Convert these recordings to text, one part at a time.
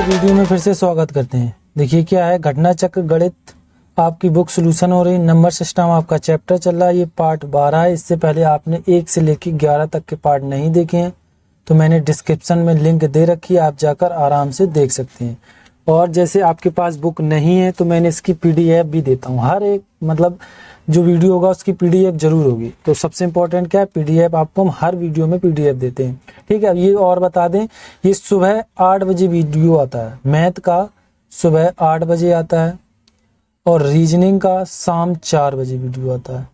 Video में फिर से स्वागत करते हैं। देखिए क्या है, घटना चक्र गणित आपकी बुक सॉल्यूशन हो रही, नंबर सिस्टम आपका चैप्टर चल रहा है, ये पार्ट 12 है। इससे पहले आपने 1 से लेकर 11 तक के पार्ट नहीं देखे हैं तो मैंने डिस्क्रिप्शन में लिंक दे रखी है, आप जाकर आराम से देख सकते हैं। और जैसे आपके पास बुक नहीं है तो मैंने इसकी PDF भी देता हूँ। हर एक मतलब जो वीडियो होगा उसकी PDF जरूर होगी। तो सबसे इम्पोर्टेंट क्या है, PDF आपको हम हर वीडियो में PDF देते हैं। ठीक है, अब ये और बता दें, ये सुबह 8 बजे वीडियो आता है, मैथ का सुबह 8 बजे आता है और रीजनिंग का शाम 4 बजे वीडियो आता है।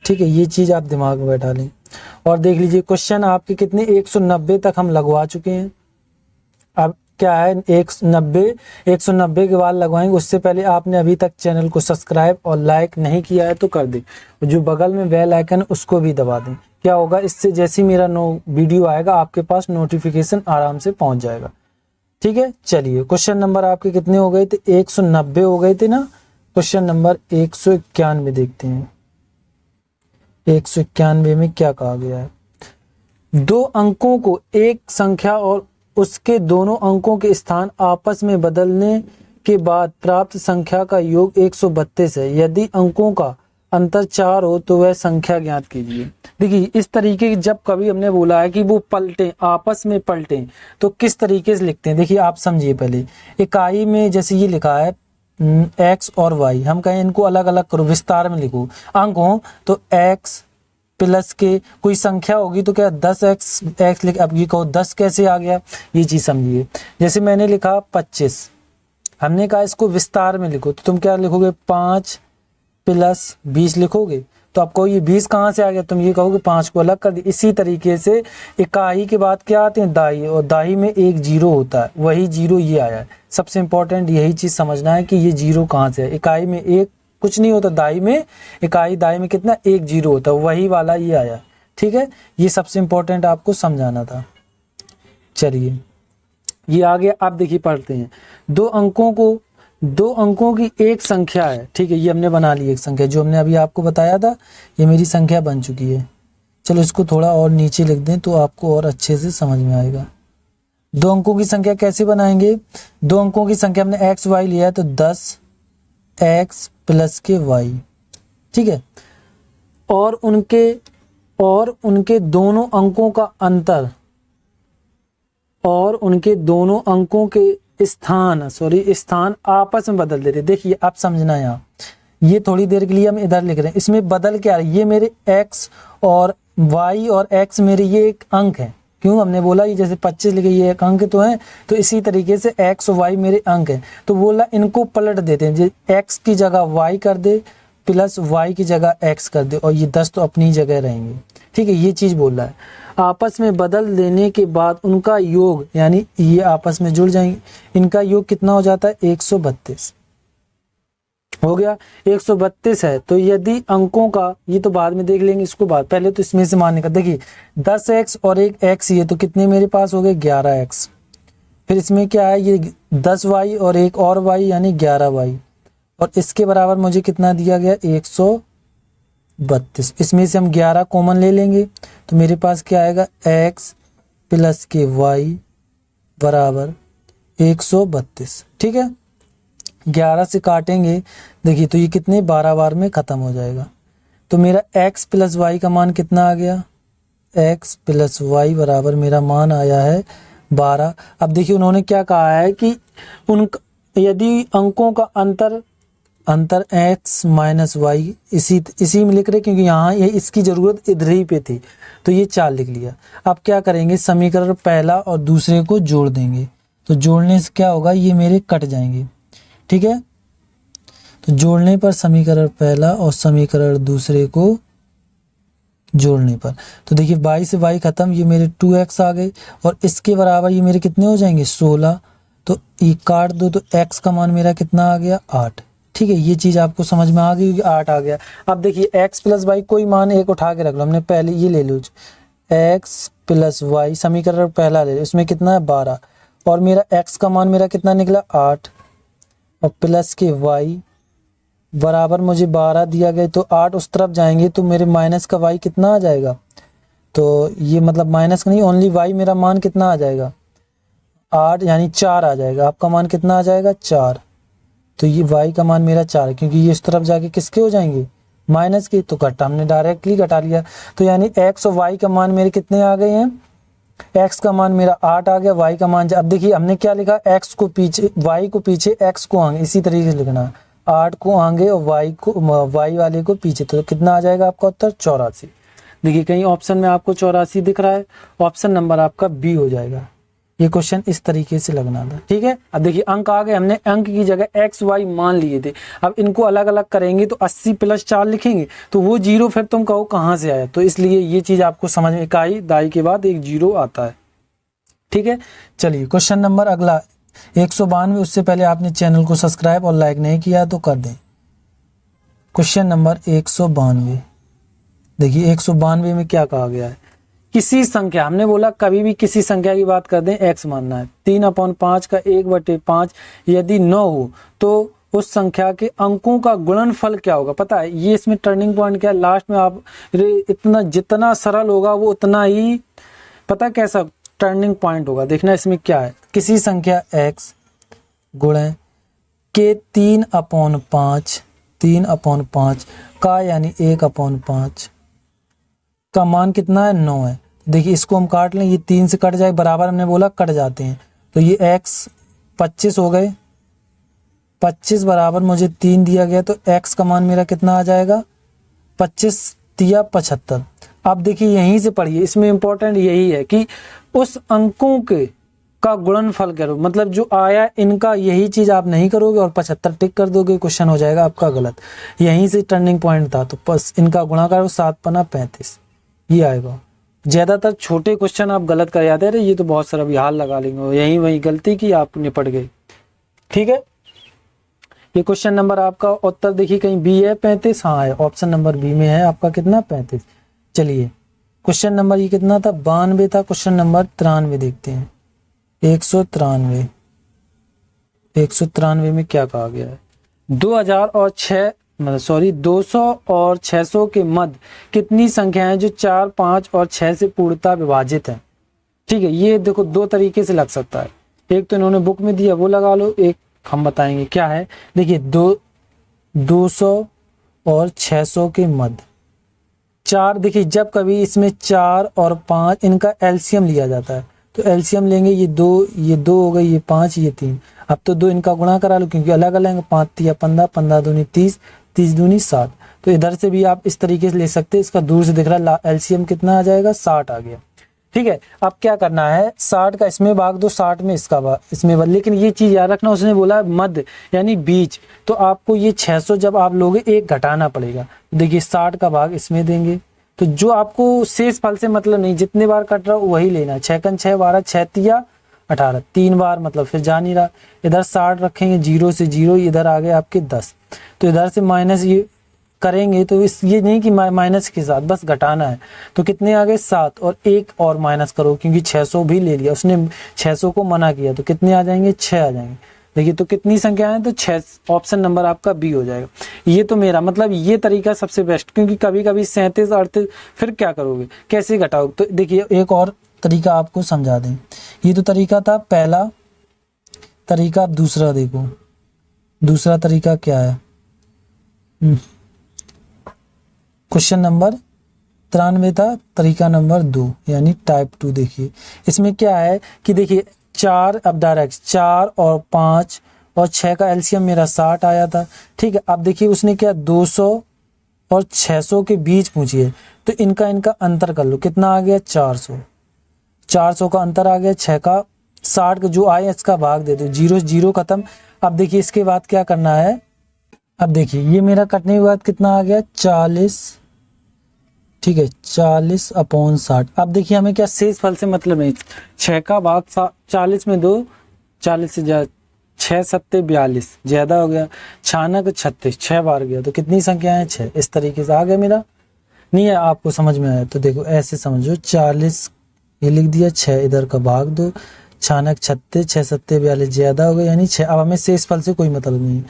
ठीक है, ये चीज़ आप दिमाग में बैठा लें। और देख लीजिए क्वेश्चन आपके कितने 190 तक हम लगवा चुके हैं। अब क्या है, 190 के बाद लगवाएंगे। उससे पहले आपने अभी तक चैनल को सब्सक्राइब और लाइक नहीं किया है तो कर दें, जो बगल में बेल आइकन है उसको भी दबा दें। क्या होगा, इससे जैसे ही मेरा वीडियो आएगा आपके पास नोटिफिकेशन आराम से पहुंच जाएगा। ठीक है, चलिए क्वेश्चन नंबर आपके कितने हो गए थे, 190 हो गए थे ना। क्वेश्चन नंबर 191 देखते हैं। 191 में क्या कहा गया है, दो अंकों को एक संख्या और उसके दोनों अंकों के स्थान आपस में बदलने के बाद प्राप्त संख्या का योग 132 है। यदि अंकों का अंतर 4 हो तो वह संख्या ज्ञात कीजिए। देखिए इस तरीके की जब कभी हमने बोला है कि वो पलटे, आपस में पलटे, तो किस तरीके से लिखते हैं। देखिए आप समझिए, पहले इकाई में जैसे ये लिखा है x और y, हम कहें इनको अलग अलग करो, विस्तार में लिखो। अंक हो तो x प्लस के कोई संख्या होगी तो क्या 10x लिख, अब ये कहो 10 कैसे आ गया, ये चीज समझिए। जैसे मैंने लिखा 25, हमने कहा इसको विस्तार में लिखो, तो तुम क्या लिखोगे 5 प्लस 20 लिखोगे। तो आपको ये 20 कहाँ से आ गया, तुम ये कहोगे 5 को अलग कर दी। इसी तरीके से इकाई के बाद क्या आते हैं दाई, और दाई में एक जीरो होता है, वही जीरो ये आया है। सबसे इंपॉर्टेंट यही चीज समझना है कि ये जीरो कहाँ से है। इकाई में एक कुछ नहीं होता, दाई में इकाई दाई में कितना एक जीरो होता है, वही वाला ये आया। ठीक है, ये सबसे इंपॉर्टेंट आपको समझाना था। चलिए ये आगे आप देखिए पढ़ते हैं, दो अंकों की एक संख्या है। ठीक है, ये हमने बना ली एक संख्या, जो हमने अभी आपको बताया था, ये मेरी संख्या बन चुकी है। चलो इसको थोड़ा और नीचे लिख दें तो आपको और अच्छे से समझ में आएगा। दो अंकों की संख्या कैसे बनाएंगे, दो अंकों की संख्या हमने एक्स वाई लिया है तो 10x प्लस के y। ठीक है, और उनके दोनों अंकों का अंतर और उनके दोनों अंकों के स्थान आपस में बदल देते। देखिए आप समझना, यहाँ ये थोड़ी देर के लिए हम इधर लिख रहे हैं, इसमें बदल क्या है, ये मेरे x और y और x मेरे ये एक अंक है। क्यों, हमने बोला ये जैसे 25 लिखे ये एक अंक तो है, तो इसी तरीके से x और y मेरे अंक है। तो बोला इनको पलट देते हैं, x की जगह y कर दे प्लस y की जगह x कर दे, और ये 10 तो अपनी जगह रहेंगे। ठीक है, ये चीज बोल रहा है। आपस में बदल देने के बाद उनका योग, यानी ये आपस में जुड़ जाएंगे, इनका योग कितना हो जाता है 132 हो गया। 132 है तो यदि अंकों का, ये तो बाद में देख लेंगे इसको बाद, पहले तो इसमें से मानने का। देखिए 10x और एक x, ये तो कितने मेरे पास हो गए 11x। फिर इसमें क्या है, ये 10y और एक और y यानी 11y, और इसके बराबर मुझे कितना दिया गया 132। इसमें से हम 11 कॉमन ले लेंगे तो मेरे पास क्या आएगा x प्लस के y बराबर 132। ठीक है, 11 से काटेंगे, देखिए तो ये कितने 12 बार में खत्म हो जाएगा। तो मेरा x प्लस वाई का मान कितना आ गया, x प्लस वाई बराबर मेरा मान आया है 12। अब देखिए उन्होंने क्या कहा है कि यदि अंकों का अंतर x माइनस वाई, इसी में लिख रहे क्योंकि यहाँ ये इसकी जरूरत इधर ही पे थी, तो ये 4 लिख लिया। अब क्या करेंगे, समीकरण पहला और दूसरे को जोड़ देंगे, तो जोड़ने से क्या होगा, ये मेरे कट जाएंगे। ठीक है, तो जोड़ने पर समीकरण पहला और समीकरण दूसरे को जोड़ने पर, तो देखिए y से y खत्म, ये मेरे 2x आ गए, और इसके बराबर ये मेरे कितने हो जाएंगे 16। तो ये काट दो तो x का मान मेरा कितना आ गया 8। ठीक है, ये चीज आपको समझ में आ गई, 8 आ गया। अब देखिए x प्लस वाई कोई मान एक उठा के रख लो, हमने पहले ये ले लो x प्लस वाई, समीकरण पहला ले लो, इसमें कितना है 12, और मेरा x का मान मेरा कितना निकला 8, और प्लस के y बराबर मुझे 12 दिया गया, तो 8 उस तरफ जाएंगे तो मेरे माइनस का y कितना आ जाएगा, तो ये मतलब माइनस का नहीं, ओनली y मेरा मान कितना आ जाएगा 8 यानी 4 आ जाएगा, आपका मान कितना आ जाएगा 4। तो ये y का मान मेरा 4 है, क्योंकि ये इस तरफ जाके किसके हो जाएंगे माइनस के, तो घटा हमने डायरेक्टली घटा लिया। तो यानी x और y का मान मेरे कितने आ गए हैं, x का मान मेरा 8 आ गया, y का मान, अब देखिए हमने क्या लिखा, x को पीछे, y को पीछे, x को आगे, इसी तरीके से लिखना, 8 को आगे और y वाले को पीछे। तो कितना आ जाएगा आपका उत्तर 84। देखिए कहीं ऑप्शन में आपको 84 दिख रहा है, ऑप्शन नंबर आपका बी हो जाएगा। ये क्वेश्चन इस तरीके से लगना था, ठीक है। अब देखिए अंक आ गए, हमने अंक की जगह x y मान लिए थे, अब इनको अलग अलग करेंगे तो 80 + 4 लिखेंगे, तो वो जीरो फिर तुम कहो कहाँ से आया, तो इसलिए ये चीज आपको समझ में, इकाई दाई के बाद एक जीरो आता है, ठीक है। चलिए क्वेश्चन नंबर अगला 192। उससे पहले आपने चैनल को सब्सक्राइब और लाइक नहीं किया तो कर दें। क्वेश्चन नंबर 192, देखिए 192 में क्या कहा गया है, किसी संख्या, हमने बोला कभी भी किसी संख्या की बात कर दें x मानना है, 3/5 का 1/5 यदि 9 हो तो उस संख्या के अंकों का गुणनफल क्या होगा। पता है ये इसमें टर्निंग पॉइंट क्या है, लास्ट में आप इतना जितना सरल होगा वो उतना ही पता कैसा टर्निंग पॉइंट होगा। देखना इसमें क्या है, किसी संख्या x गुणे के 3/5 का यानी 1/5 का मान कितना है 9 है। देखिए इसको हम काट लें, ये 3 से कट जाए, बराबर हमने बोला कट जाते हैं, तो ये x 25 हो गए, 25 बराबर मुझे 3 दिया गया, तो x का मान मेरा कितना आ जाएगा 25 तिया 75। अब देखिए यहीं से पढ़िए, इसमें इंपॉर्टेंट यही है कि उस अंकों के का गुणनफल करो, मतलब जो आया इनका यही चीज आप नहीं करोगे और 75 टिक कर दोगे, क्वेश्चन हो जाएगा आपका गलत। यहीं से टर्निंग पॉइंट था, तो बस इनका गुणा करो, 7×35 ये आएगा। ज्यादातर छोटे क्वेश्चन आप गलत कर जाते हैं, ये तो बहुत सारा बिहार लगा लेंगे, यही वही गलती की आप निपट गए, ठीक है। ये क्वेश्चन नंबर आपका उत्तर देखिए कहीं बी है 35, हाँ है, ऑप्शन नंबर बी में है आपका कितना 35। चलिए क्वेश्चन नंबर ये कितना था 92 था, क्वेश्चन नंबर 93 देखते हैं। 193 में क्या कहा गया है, 200 और 600 के मध्य कितनी संख्याएं जो 4, 5 और 6 से पूर्णतः विभाजित हैं। ठीक है, ये देखो दो तरीके से लग सकता है, एक तो इन्होंने बुक में दिया वो लगा लो, एक हम बताएंगे क्या है। देखिए 200 और 600 के मध्य 4, देखिए जब कभी इसमें 4 और 5 इनका एलसीएम लिया जाता है, तो एलसीएम लेंगे, ये 2 हो गई, ये 5, ये 3। अब तो 2 इनका गुणा करा लो क्योंकि अलग अलग है, 5 तिया 15, 15 दूनी 30, 30 दूनी 60। तो इधर से भी आप इस तरीके से ले सकते हैं, इसका दूर से दिख रहा है एलसीएम कितना आ जाएगा 60 आ गया। ठीक है, अब क्या करना है 60 का इसमें भाग दो, 60 में इसका भाग इसमें भाग, लेकिन ये चीज याद रखना उसने बोला मध्य यानी बीच, तो आपको ये 600 जब आप लोगे एक घटाना पड़ेगा। देखिए 60 का भाग इसमें देंगे, तो जो आपको शेष फल से मतलब नहीं, जितने बार कट रहा हो वही लेना। 6 × 6 12, 6 तिया 18, 3 बार मतलब फिर जा नहीं रहा। इधर 60 रखेंगे, 0 से 0, इधर आ गए आपके 10, तो इधर से माइनस ये करेंगे, तो इस ये नहीं कि माइनस के साथ बस घटाना है, तो कितने आ गए 7, और एक और माइनस करो क्योंकि 600 भी ले लिया उसने, 600 को मना किया, तो कितने आ जाएंगे 6 आ जाएंगे। देखिए तो कितनी संख्या है, तो 6, ऑप्शन नंबर आपका बी हो जाएगा। ये तो मेरा मतलब ये तरीका सबसे बेस्ट, क्योंकि कभी कभी 37 38 फिर क्या करोगे, कैसे घटाओगे। तो देखिए एक और तरीका आपको समझा दें, ये तो तरीका था पहला तरीका, आप दूसरा देखो, दूसरा तरीका क्या है। क्वेश्चन नंबर 93 था, तरीका नंबर 2 यानी टाइप 2। देखिए इसमें क्या है कि देखिए 4, अब डायरेक्ट 4 और 5 और 6 का एलसीएम मेरा 60 आया था। ठीक है, अब देखिए उसने क्या 200 और 600 के बीच पूछी है, तो इनका अंतर कर लो, कितना आ गया 400, 400 का अंतर आ गया, 6 का 60 का जो आए इसका भाग दे दो, 0 0 खत्म। अब देखिए इसके बाद क्या करना है, अब देखिए ये मेरा कटने के बाद कितना आ गया 40, ठीक है 40/60। अब देखिए हमें क्या शेष फल से मतलब नहीं, 6 का भाग 40 में 2, 40 से 6 7 42 ज्यादा हो गया, 6 36 6 बार गया, तो कितनी संख्या है 6। इस तरीके से आ गया मेरा, नहीं है आपको समझ में आया तो देखो ऐसे समझो, 40 ये लिख दिया, 6 इधर का भाग दो, 6 36 6 7 42 ज्यादा हो गया यानी 6। अब हमें शेष फल से कोई मतलब नहीं,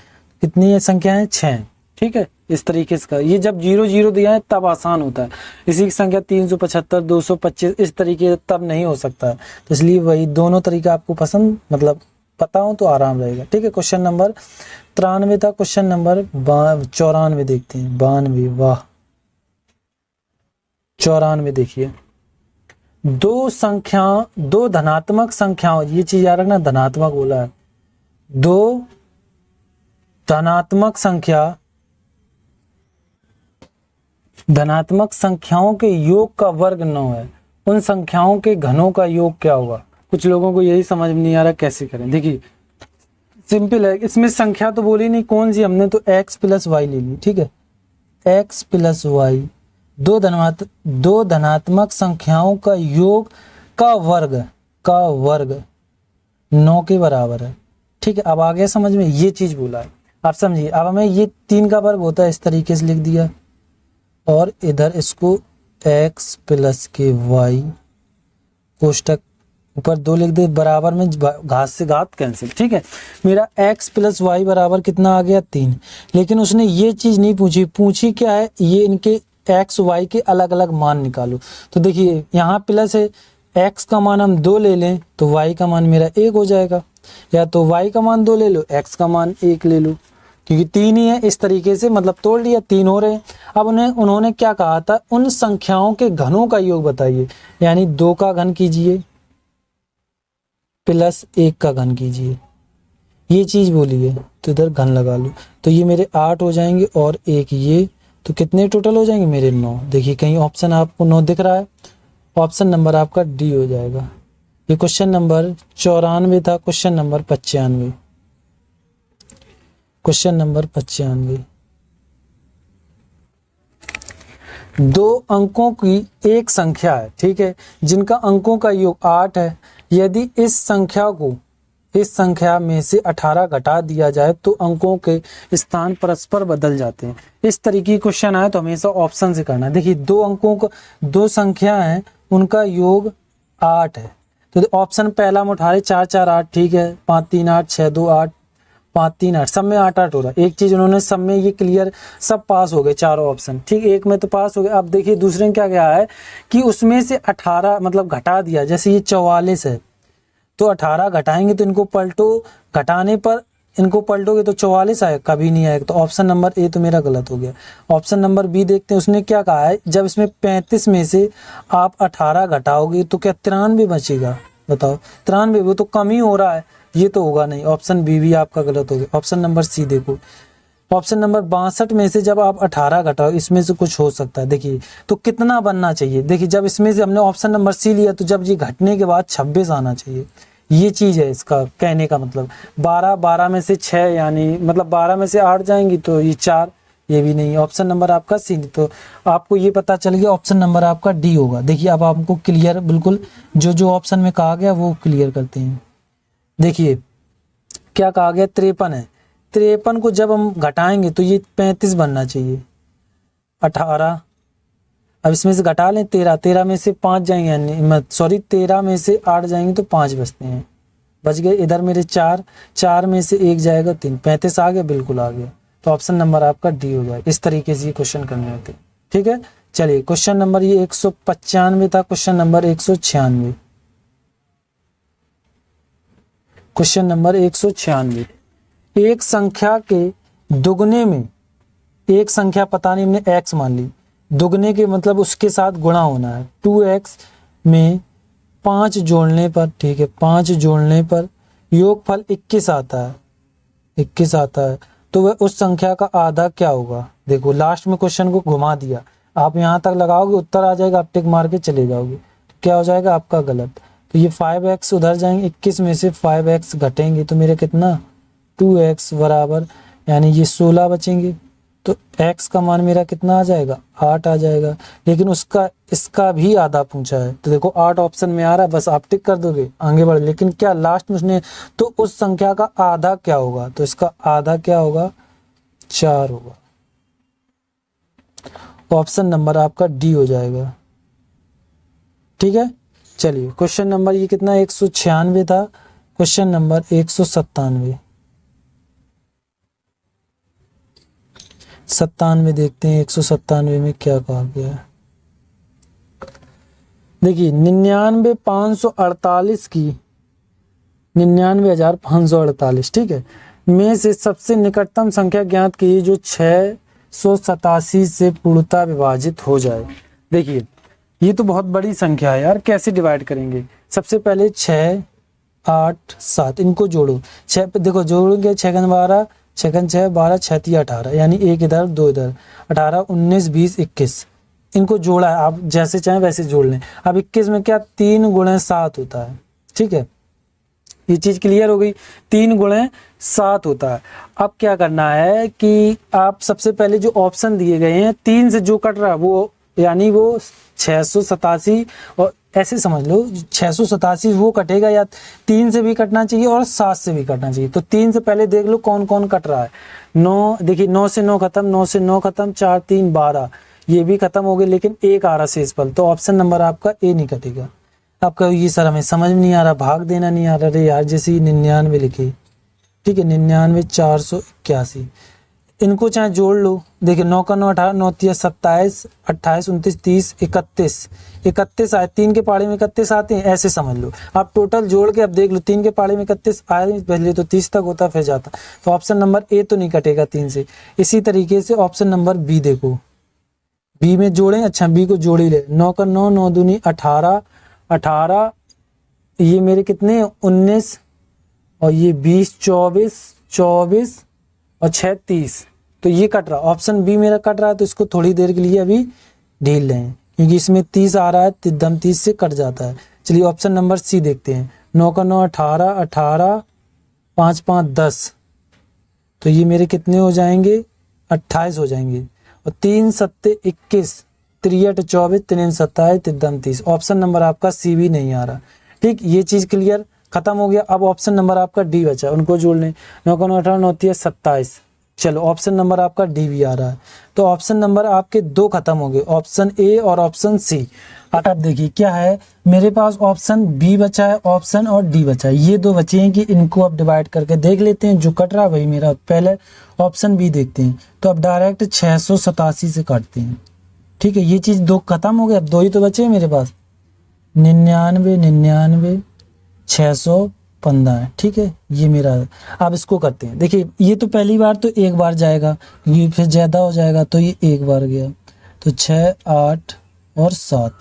कितनी है संख्या है 6। ठीक है, इस तरीके से ये जब 0 0 दिया है तब आसान होता है। इसी की संख्या 375 225 इस तरीके तब नहीं हो सकता है, तो इसलिए वही दोनों तरीका आपको पसंद मतलब पता हो तो आराम रहेगा। ठीक है, क्वेश्चन नंबर 93 था। क्वेश्चन नंबर 94 देखते हैं। 92, वाह 94 देखिए। दो धनात्मक संख्याओं, ये चीज याद रखना, धनात्मक बोला है। दो धनात्मक संख्याओं के योग का वर्ग 9 है, उन संख्याओं के घनों का योग क्या होगा? कुछ लोगों को यही समझ में नहीं आ रहा कैसे करें। देखिए सिंपल है, इसमें संख्या तो बोली नहीं कौन सी, हमने तो x प्लस वाई ले ली। ठीक है, x प्लस वाई दो धनात्मक संख्याओं का योग का वर्ग 9 के बराबर है। ठीक है, अब आ गया समझ में, ये चीज बोला है, आप समझिए। अब हमें ये 3 का वर्ग होता है, इस तरीके से लिख दिया, और इधर इसको x प्लस के वाई कोष्टक ऊपर 2 लिख दे, बराबर में घात से घात कैंसिल। ठीक है, मेरा x प्लस वाई बराबर कितना आ गया 3। लेकिन उसने ये चीज नहीं पूछी क्या है, ये इनके x y के अलग अलग मान निकालो। तो देखिए यहाँ प्लस है, x का मान हम 2 ले लें तो y का मान मेरा 1 हो जाएगा, या तो y का मान 2 ले लो, x का मान 1 ले लो, क्योंकि 3 ही है। इस तरीके से मतलब तोड़ लिया, 3 हो रहे हैं। अब उन्होंने क्या कहा था, उन संख्याओं के घनों का योग बताइए, यानी 2 का घन कीजिए प्लस 1 का घन कीजिए, ये चीज बोली है। तो इधर घन लगा लो, तो ये मेरे 8 हो जाएंगे और 1 ये, तो कितने टोटल हो जाएंगे मेरे 9। देखिए कहीं ऑप्शन आपको 9 दिख रहा है, ऑप्शन नंबर आपका डी हो जाएगा। ये क्वेश्चन नंबर 94 था। Question number 95, question number 95। 2 अंकों की एक संख्या है, ठीक है, जिनका अंकों का योग 8 है। यदि इस संख्या में से 18 घटा दिया जाए तो अंकों के स्थान परस्पर बदल जाते हैं। इस तरीके क्वेश्चन आए तो हमेशा ऑप्शन से करना। देखिए 2 संख्या हैं, उनका योग 8 है, तो ऑप्शन पहला में उठा रहे 4 4 8, ठीक है, 5 3 8 6 2 8 5 3 8, सब में 8 8 हो रहा है। एक चीज उन्होंने सब में ये क्लियर, सब पास हो गए चारों ऑप्शन, ठीक, एक में तो पास हो गए। अब देखिए दूसरे में क्या गया है कि उसमें से 18 मतलब घटा दिया, जैसे ये 44 है तो 18 घटाएंगे तो इनको पलटो, घटाने पर इनको पलटोगे तो 44 आएगा, कभी नहीं आएगा। तो ऑप्शन नंबर ए तो मेरा गलत हो गया। ऑप्शन नंबर बी देखते हैं, उसने क्या कहा है, जब इसमें 35 में से आप 18 घटाओगे तो क्या 93 बचेगा? बताओ, 93 वो तो कम ही हो रहा है, ये तो होगा नहीं। ऑप्शन बी भी आपका गलत हो गया। ऑप्शन नंबर सी देखो, ऑप्शन नंबर 62 में से जब आप 18 घटाओ, इसमें से कुछ हो सकता है। देखिए तो कितना बनना चाहिए, देखिए जब इसमें से हमने ऑप्शन नंबर सी लिया तो जब ये घटने के बाद 26 आना चाहिए, ये चीज है इसका कहने का मतलब। 12 में से 6 यानी मतलब 12 में से 8 जाएंगी तो ये 4, ये भी नहीं। ऑप्शन नंबर आपका सी, तो आपको ये पता चल गया ऑप्शन नंबर आपका डी होगा। देखिए अब आपको क्लियर बिल्कुल जो ऑप्शन में कहा गया वो क्लियर करते हैं। देखिए क्या कहा गया, 53 है, 53 को जब हम घटाएंगे तो ये 35 बनना चाहिए। 18, अब इसमें से घटा लें 13 में से 5 जाएंगे, यानी सॉरी 13 में से 8 जाएंगे तो 5 बचते हैं, बच गए। इधर मेरे 4 में से 1 जाएगा 3, 35 आ गया, बिल्कुल आ गया। तो ऑप्शन नंबर आपका डी हो जाएगा। इस तरीके से ये क्वेश्चन करने होते, ठीक है। चलिए क्वेश्चन नंबर ये 195 था। Question number 196, question number 196। एक संख्या के दुगने में, एक संख्या पता नहीं हमने x मान ली, दुगने के मतलब उसके साथ गुणा होना है। 2x में 5 जोड़ने पर, ठीक है, 5 जोड़ने पर योगफल 21 आता है, 21 आता है, तो वह उस संख्या का आधा क्या होगा? देखो लास्ट में क्वेश्चन को घुमा दिया, आप यहाँ तक लगाओगे उत्तर आ जाएगा, आप टिक मार के चले जाओगे, तो क्या हो जाएगा आपका गलत। तो ये 5x उधर जाएंगे, 21 में से 5x घटेंगे तो मेरे कितना 2x बराबर, यानी ये 16 बचेंगे। तो x का मान मेरा कितना आ जाएगा 8 आ जाएगा। लेकिन इसका भी आधा पूछा है, तो देखो 8 ऑप्शन में आ रहा है, बस आप टिक कर दोगे आगे बढ़। लेकिन क्या लास्ट में उसने, तो उस संख्या का आधा क्या होगा, तो इसका आधा क्या होगा 4 होगा। ऑप्शन नंबर आपका डी हो जाएगा, ठीक है। चलिए क्वेश्चन नंबर ये कितना 196 था। क्वेश्चन नंबर 197, 97 देखते हैं, 197 में क्या कहा गया है। देखिए 99,548 की 99,548, ठीक है, में से सबसे निकटतम संख्या ज्ञात कीजिए जो 687 से पूर्णतः विभाजित हो जाए। देखिए ये तो बहुत बड़ी संख्या है यार, कैसे डिवाइड करेंगे। सबसे पहले 6 8 7 इनको जोड़ो, 6 देखो जोड़ेंगे, 6 गुना 12, 6 गुना 6 12, 6 3 18, यानी 1 इधर 2 इधर, 18 19 20 21, इनको जोड़ा है। आप जैसे चाहें वैसे जोड़ लें। अब 21 में क्या 3 गुणे 7 होता है, ठीक है, ये चीज क्लियर हो गई, 3 गुणे 7 होता है। अब क्या करना है कि आप सबसे पहले जो ऑप्शन दिए गए हैं 3 से जो कट रहा है वो, यानी वो 687, और ऐसे समझ लो 687 वो कटेगा, या 3 से भी कटना चाहिए और 7 से भी कटना चाहिए। तो 3 से पहले देख लो कौन कौन कट रहा है। 9, देखिए 9 से 9 खत्म, 9 से 9 खत्म, 4 3 12, ये भी खत्म हो गए, लेकिन एक आ रहा शेष पल, तो ऑप्शन नंबर आपका ए नहीं कटेगा। आप कहोगे सर हमें समझ में नहीं आ रहा, भाग देना नहीं आ रहा। अरे यार जैसे 99 लिखे, ठीक है, 99 481, इनको चाहे जोड़ लो। देखिए 9 का 9 18, 9 3 27, 28 29 30 31, 31 आए, 3 के पाड़े में 31 आते हैं, ऐसे समझ लो। आप टोटल जोड़ के अब देख लो, 3 के पाड़े में 31 आए पहले तो 30 तक होता फिर जाता, तो ऑप्शन नंबर ए तो नहीं कटेगा 3 से। इसी तरीके से ऑप्शन नंबर बी देखो, बी में जोड़ें, अच्छा बी को जोड़ ही ले। 9 का 9, 9 दूनी 18, 18 ये मेरे कितने 19, और ये 20 24 24 और 6 30, तो ये कट रहा, ऑप्शन बी मेरा कट रहा है। तो इसको थोड़ी देर के लिए अभी ढील लें, क्योंकि इसमें 30 आ रहा है, दम 30 से कट जाता है। चलिए ऑप्शन नंबर सी देखते हैं। 9 का 9 18, 18 5 5 10, तो ये मेरे कितने हो जाएंगे 28 हो जाएंगे, और 3 7 21, 3 8 24, 3 27, 3 30, ऑप्शन नंबर आपका सी भी नहीं आ रहा। ठीक, ये चीज क्लियर, खत्म हो गया। अब ऑप्शन नंबर आपका डी बचा, उनको जोड़ लें। 9 का 9 18, 9 3 27, चलो ऑप्शन नंबर आपका डी भी आ रहा है। तो ऑप्शन नंबर आपके 2 खत्म हो गए, ऑप्शन ए और ऑप्शन सी। अब देखिए क्या है, मेरे पास ऑप्शन बी बचा है, ऑप्शन और डी बचा है, ये 2 बचे हैं कि इनको अब डिवाइड करके देख लेते हैं। जो कट रहा है वही मेरा, पहले ऑप्शन बी देखते हैं। तो अब डायरेक्ट 687 से काटते हैं, ठीक है, ये चीज 2 खत्म हो गए, अब 2 ही तो बचे हैं मेरे पास। 99 99 615 है, ठीक है, ये मेरा। अब इसको करते हैं, देखिए ये तो पहली बार तो एक बार जाएगा, ये फिर ज्यादा हो जाएगा, तो ये एक बार गया, तो 6 8 और 7,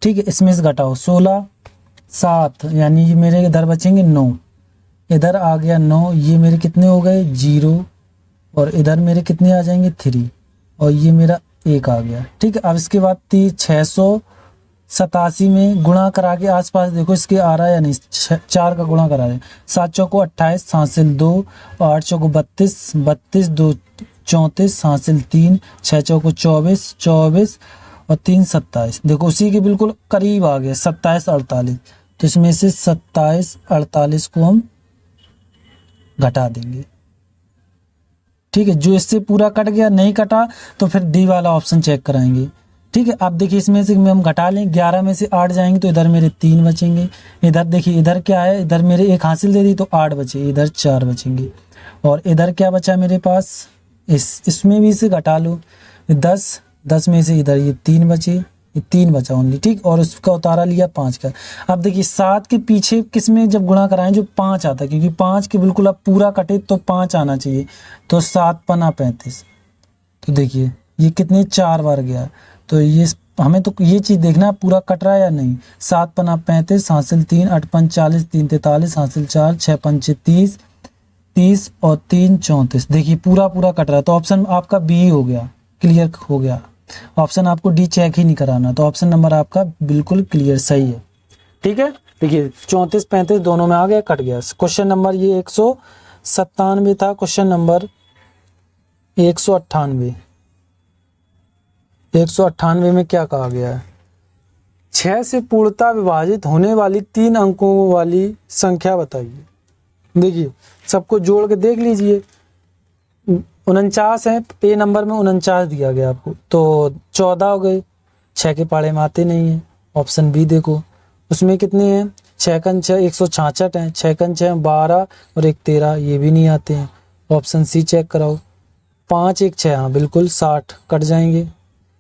ठीक है, इसमें से घटाओ 16 7, यानी ये मेरे इधर बचेंगे 9, इधर आ गया 9, ये मेरे कितने हो गए 0, और इधर मेरे कितने आ जाएंगे 3, और ये मेरा 1 आ गया, ठीक है। अब इसके बाद 687 में गुणा करा के आसपास देखो इसके आ रहा है या नहीं, 4 का गुणा करा रहे, 7 चौको 28, हासिल 2, और 8 चौको 32, 32 2 34, हासिल 3, 6 चौको 24, 24 और 3 27, देखो उसी के बिल्कुल करीब आ गए 27 48, तो इसमें से 27 48 को हम घटा देंगे, ठीक है। जो इससे पूरा कट गया, नहीं कटा तो फिर डी वाला ऑप्शन चेक कराएंगे, ठीक है। अब देखिए इसमें से हम घटा लें, 11 में से 8 जाएंगे तो इधर मेरे 3 बचेंगे, इधर देखिए इधर क्या है, इधर मेरे 1 हासिल दे दी तो 8 बचे, इधर 4 बचेंगे, और इधर क्या बचा मेरे पास, इसमें भी इसे घटा लो, 10 में से इधर ये 3 बचे, ये 3 बचा ओनली, ठीक, और उसका उतारा लिया 5 का। अब देखिए 7 के पीछे किसमें जब गुणा कराएं जो 5 आता है, क्योंकि 5 के बिल्कुल अब पूरा कटे तो 5 आना चाहिए, तो 7 पना 35, तो देखिए ये कितने 4 बार गया, तो ये हमें तो ये चीज देखना है पूरा कट रहा है या नहीं। 7 पना 35, हासिल 3, 8 पंच 40, 3 43, हासिल 4, 6 पंच 30, 30 और 3 34, देखिए पूरा कट रहा है, तो ऑप्शन आपका बी हो गया, क्लियर हो गया। ऑप्शन आपको डी चेक ही नहीं कराना, तो ऑप्शन नंबर आपका बिल्कुल क्लियर सही है, ठीक है। देखिए 34 35 दोनों में आ गया, कट गया। क्वेश्चन नंबर ये 197 था, क्वेश्चन नंबर 198 में क्या कहा गया है, 6 से पूर्णतः विभाजित होने वाली 3 अंकों वाली संख्या बताइए। देखिए सबको जोड़ के देख लीजिए, 49 है, ए नंबर में 49 दिया गया आपको, तो 14 हो गए, 6 के पाड़े में आते नहीं है। ऑप्शन बी देखो, उसमें कितने हैं, 6 का 6 166 है, 6 का 6 12 और 1 13, ये भी नहीं आते हैं। ऑप्शन सी चेक कराओ, 5 1 6, हाँ बिल्कुल 60 कट जाएंगे,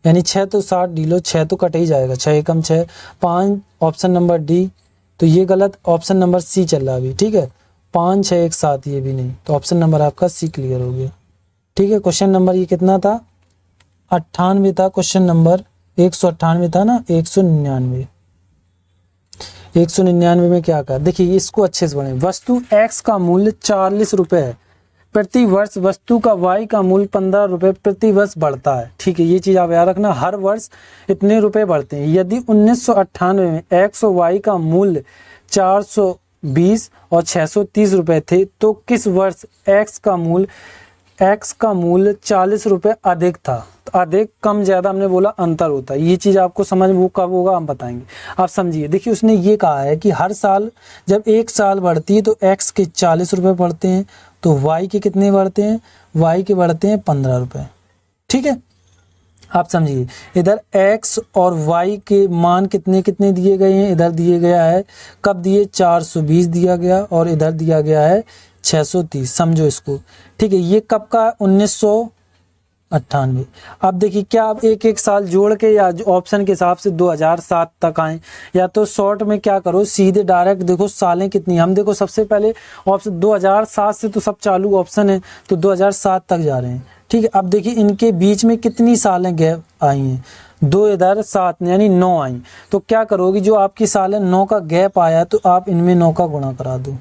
यानी 6 तो 60 डी लो, 6 तो कट ही जाएगा, 6 एकम 6, 5 ऑप्शन नंबर डी। तो ये गलत, ऑप्शन नंबर सी चल रहा अभी, ठीक है। 5 6 1 7 ये भी नहीं, तो ऑप्शन नंबर आपका सी क्लियर हो गया, ठीक है। क्वेश्चन नंबर ये कितना था, 98 था। क्वेश्चन नंबर 198 था ना, 199। 199 में क्या कहा, देखिए इसको अच्छे से पढ़ें। वस्तु x का मूल्य 40 रुपये है, प्रति वर्ष वस्तु का y का मूल्य 15 रुपये प्रति वर्ष बढ़ता है, ठीक है। ये चीज़ आप याद रखना, हर वर्ष इतने रुपए बढ़ते हैं। यदि 1998 में x और y का मूल्य 420 और 630 रुपये थे, तो किस वर्ष x का मूल्य 40 रुपये अधिक था। तो अधिक कम ज़्यादा हमने बोला अंतर होता है, ये चीज़ आपको समझ वो कब होगा हम बताएंगे। आप समझिए, देखिए उसने ये कहा है कि हर साल जब एक साल बढ़ती है तो x के 40 रुपये बढ़ते हैं, तो y के कितने बढ़ते हैं, y के बढ़ते हैं 15 रुपये, ठीक है। आप समझिए, इधर x और y के मान कितने कितने दिए गए हैं, इधर दिए गया है, कब दिए, 420 दिया गया और इधर दिया गया है 630, समझो इसको, ठीक है। ये कब का, 1998। अब देखिए क्या आप एक एक साल जोड़ के या ऑप्शन के हिसाब से 2007 तक आए, या तो शॉर्ट में क्या करो, सीधे डायरेक्ट देखो सालें कितनी। हम देखो सबसे पहले ऑप्शन 2007 से तो सब चालू ऑप्शन है, तो 2007 तक जा रहे हैं, ठीक है। अब देखिए इनके बीच में कितनी सालें गैप आई हैं, 2 इधर 7 यानी 9 आई। तो क्या करोगी, जो आपकी साल है 9 का गैप आया तो आप इनमें 9 का गुणा करा दो,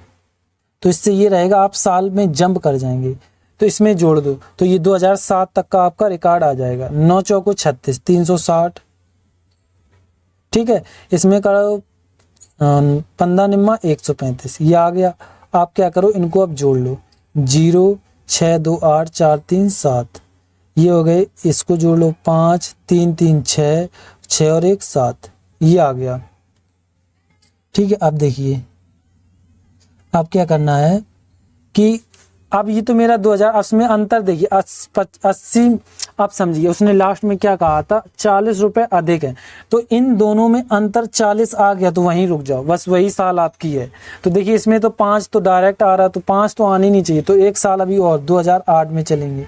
तो इससे ये रहेगा आप साल में जंप कर जाएंगे, तो इसमें जोड़ दो, तो ये 2007 तक का आपका रिकॉर्ड आ जाएगा। 9 चौको 36, 360, ठीक है। इसमें करो 15 निम्मा 135, ये आ गया। आप क्या करो, इनको अब जोड़ लो, 0 6 2 8 4 3 7, ये हो गए। इसको जोड़ लो, 5 3 3 6, 6 और 1 7, ये आ गया, ठीक है। अब देखिए अब क्या करना है कि अब ये तो मेरा 2000, उसमें अंतर देखिए 80, आप समझिए उसने लास्ट में क्या कहा था, 40 रुपये अधिक है, तो इन दोनों में अंतर 40 आ गया, तो वहीं रुक जाओ, बस वही साल आपकी है। तो देखिए इसमें तो 5 तो डायरेक्ट आ रहा, तो 5 तो आनी नहीं चाहिए, तो एक साल अभी और 2008 में चलेंगे।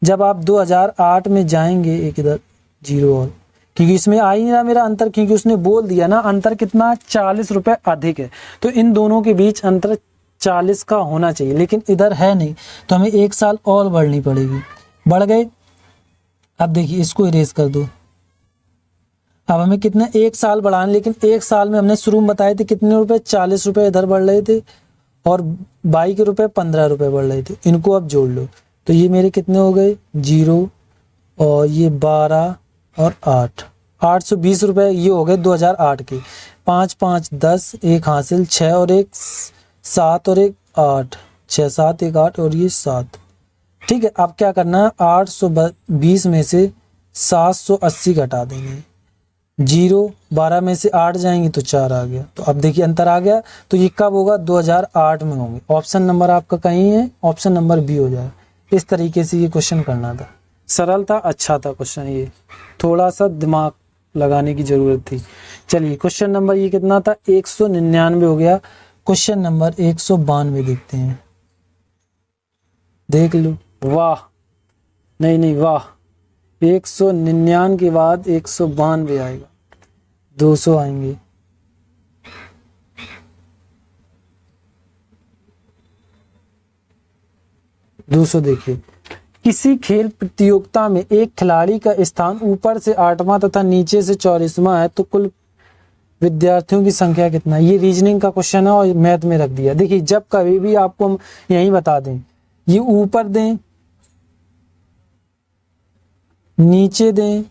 जब आप 2008 में जाएंगे, एक इधर 0 और, क्योंकि इसमें आ ही नहीं रहा मेरा अंतर, क्योंकि उसने बोल दिया ना अंतर कितना, 40 रुपये अधिक है, तो इन दोनों के बीच अंतर 40 का होना चाहिए, लेकिन इधर है नहीं, तो हमें एक साल और बढ़नी पड़ेगी। बढ़ गए। अब देखिए इसको इरेज कर दो। अब हमें कितना, एक साल बढ़ाना, लेकिन एक साल में हमने शुरू में बताए थे कितने रुपए, 40 रुपये इधर बढ़ रहे थे और बाई के रुपये 15 रुपये बढ़ रहे थे। इनको अब जोड़ लो, तो ये मेरे कितने हो गए, 0 और ये 12 और 8, 820 रुपये ये हो गए 2008 के। 5 5 10, एक हासिल, 6 और 1 7 और 1 8, 6 7 1 8 और ये 7, ठीक है। अब क्या करना है, 820 में से 780 घटा देंगे, 0 12 में से 8 जाएंगे तो 4 आ गया। तो अब देखिए अंतर आ गया, तो ये कब होगा, 2008 में होंगे। ऑप्शन नंबर आपका कहीं है, ऑप्शन नंबर बी हो जाए। इस तरीके से ये क्वेश्चन करना था, सरल था, अच्छा था क्वेश्चन, ये थोड़ा सा दिमाग लगाने की जरूरत थी। चलिए क्वेश्चन नंबर ये कितना था, 199 हो गया। क्वेश्चन नंबर 192 देखते हैं, देख लो। वाह, नहीं वाह, 199 के बाद 192 आएगा, 200 आएंगे। दूसरा देखिए, किसी खेल प्रतियोगिता में एक खिलाड़ी का स्थान ऊपर से 8वां तथा नीचे से 34वां है, तो कुल विद्यार्थियों की संख्या कितना है। ये रीजनिंग का क्वेश्चन है और मैथ में रख दिया। देखिए जब कभी भी आपको हम यही बता दें, ये ऊपर दें, नीचे दें,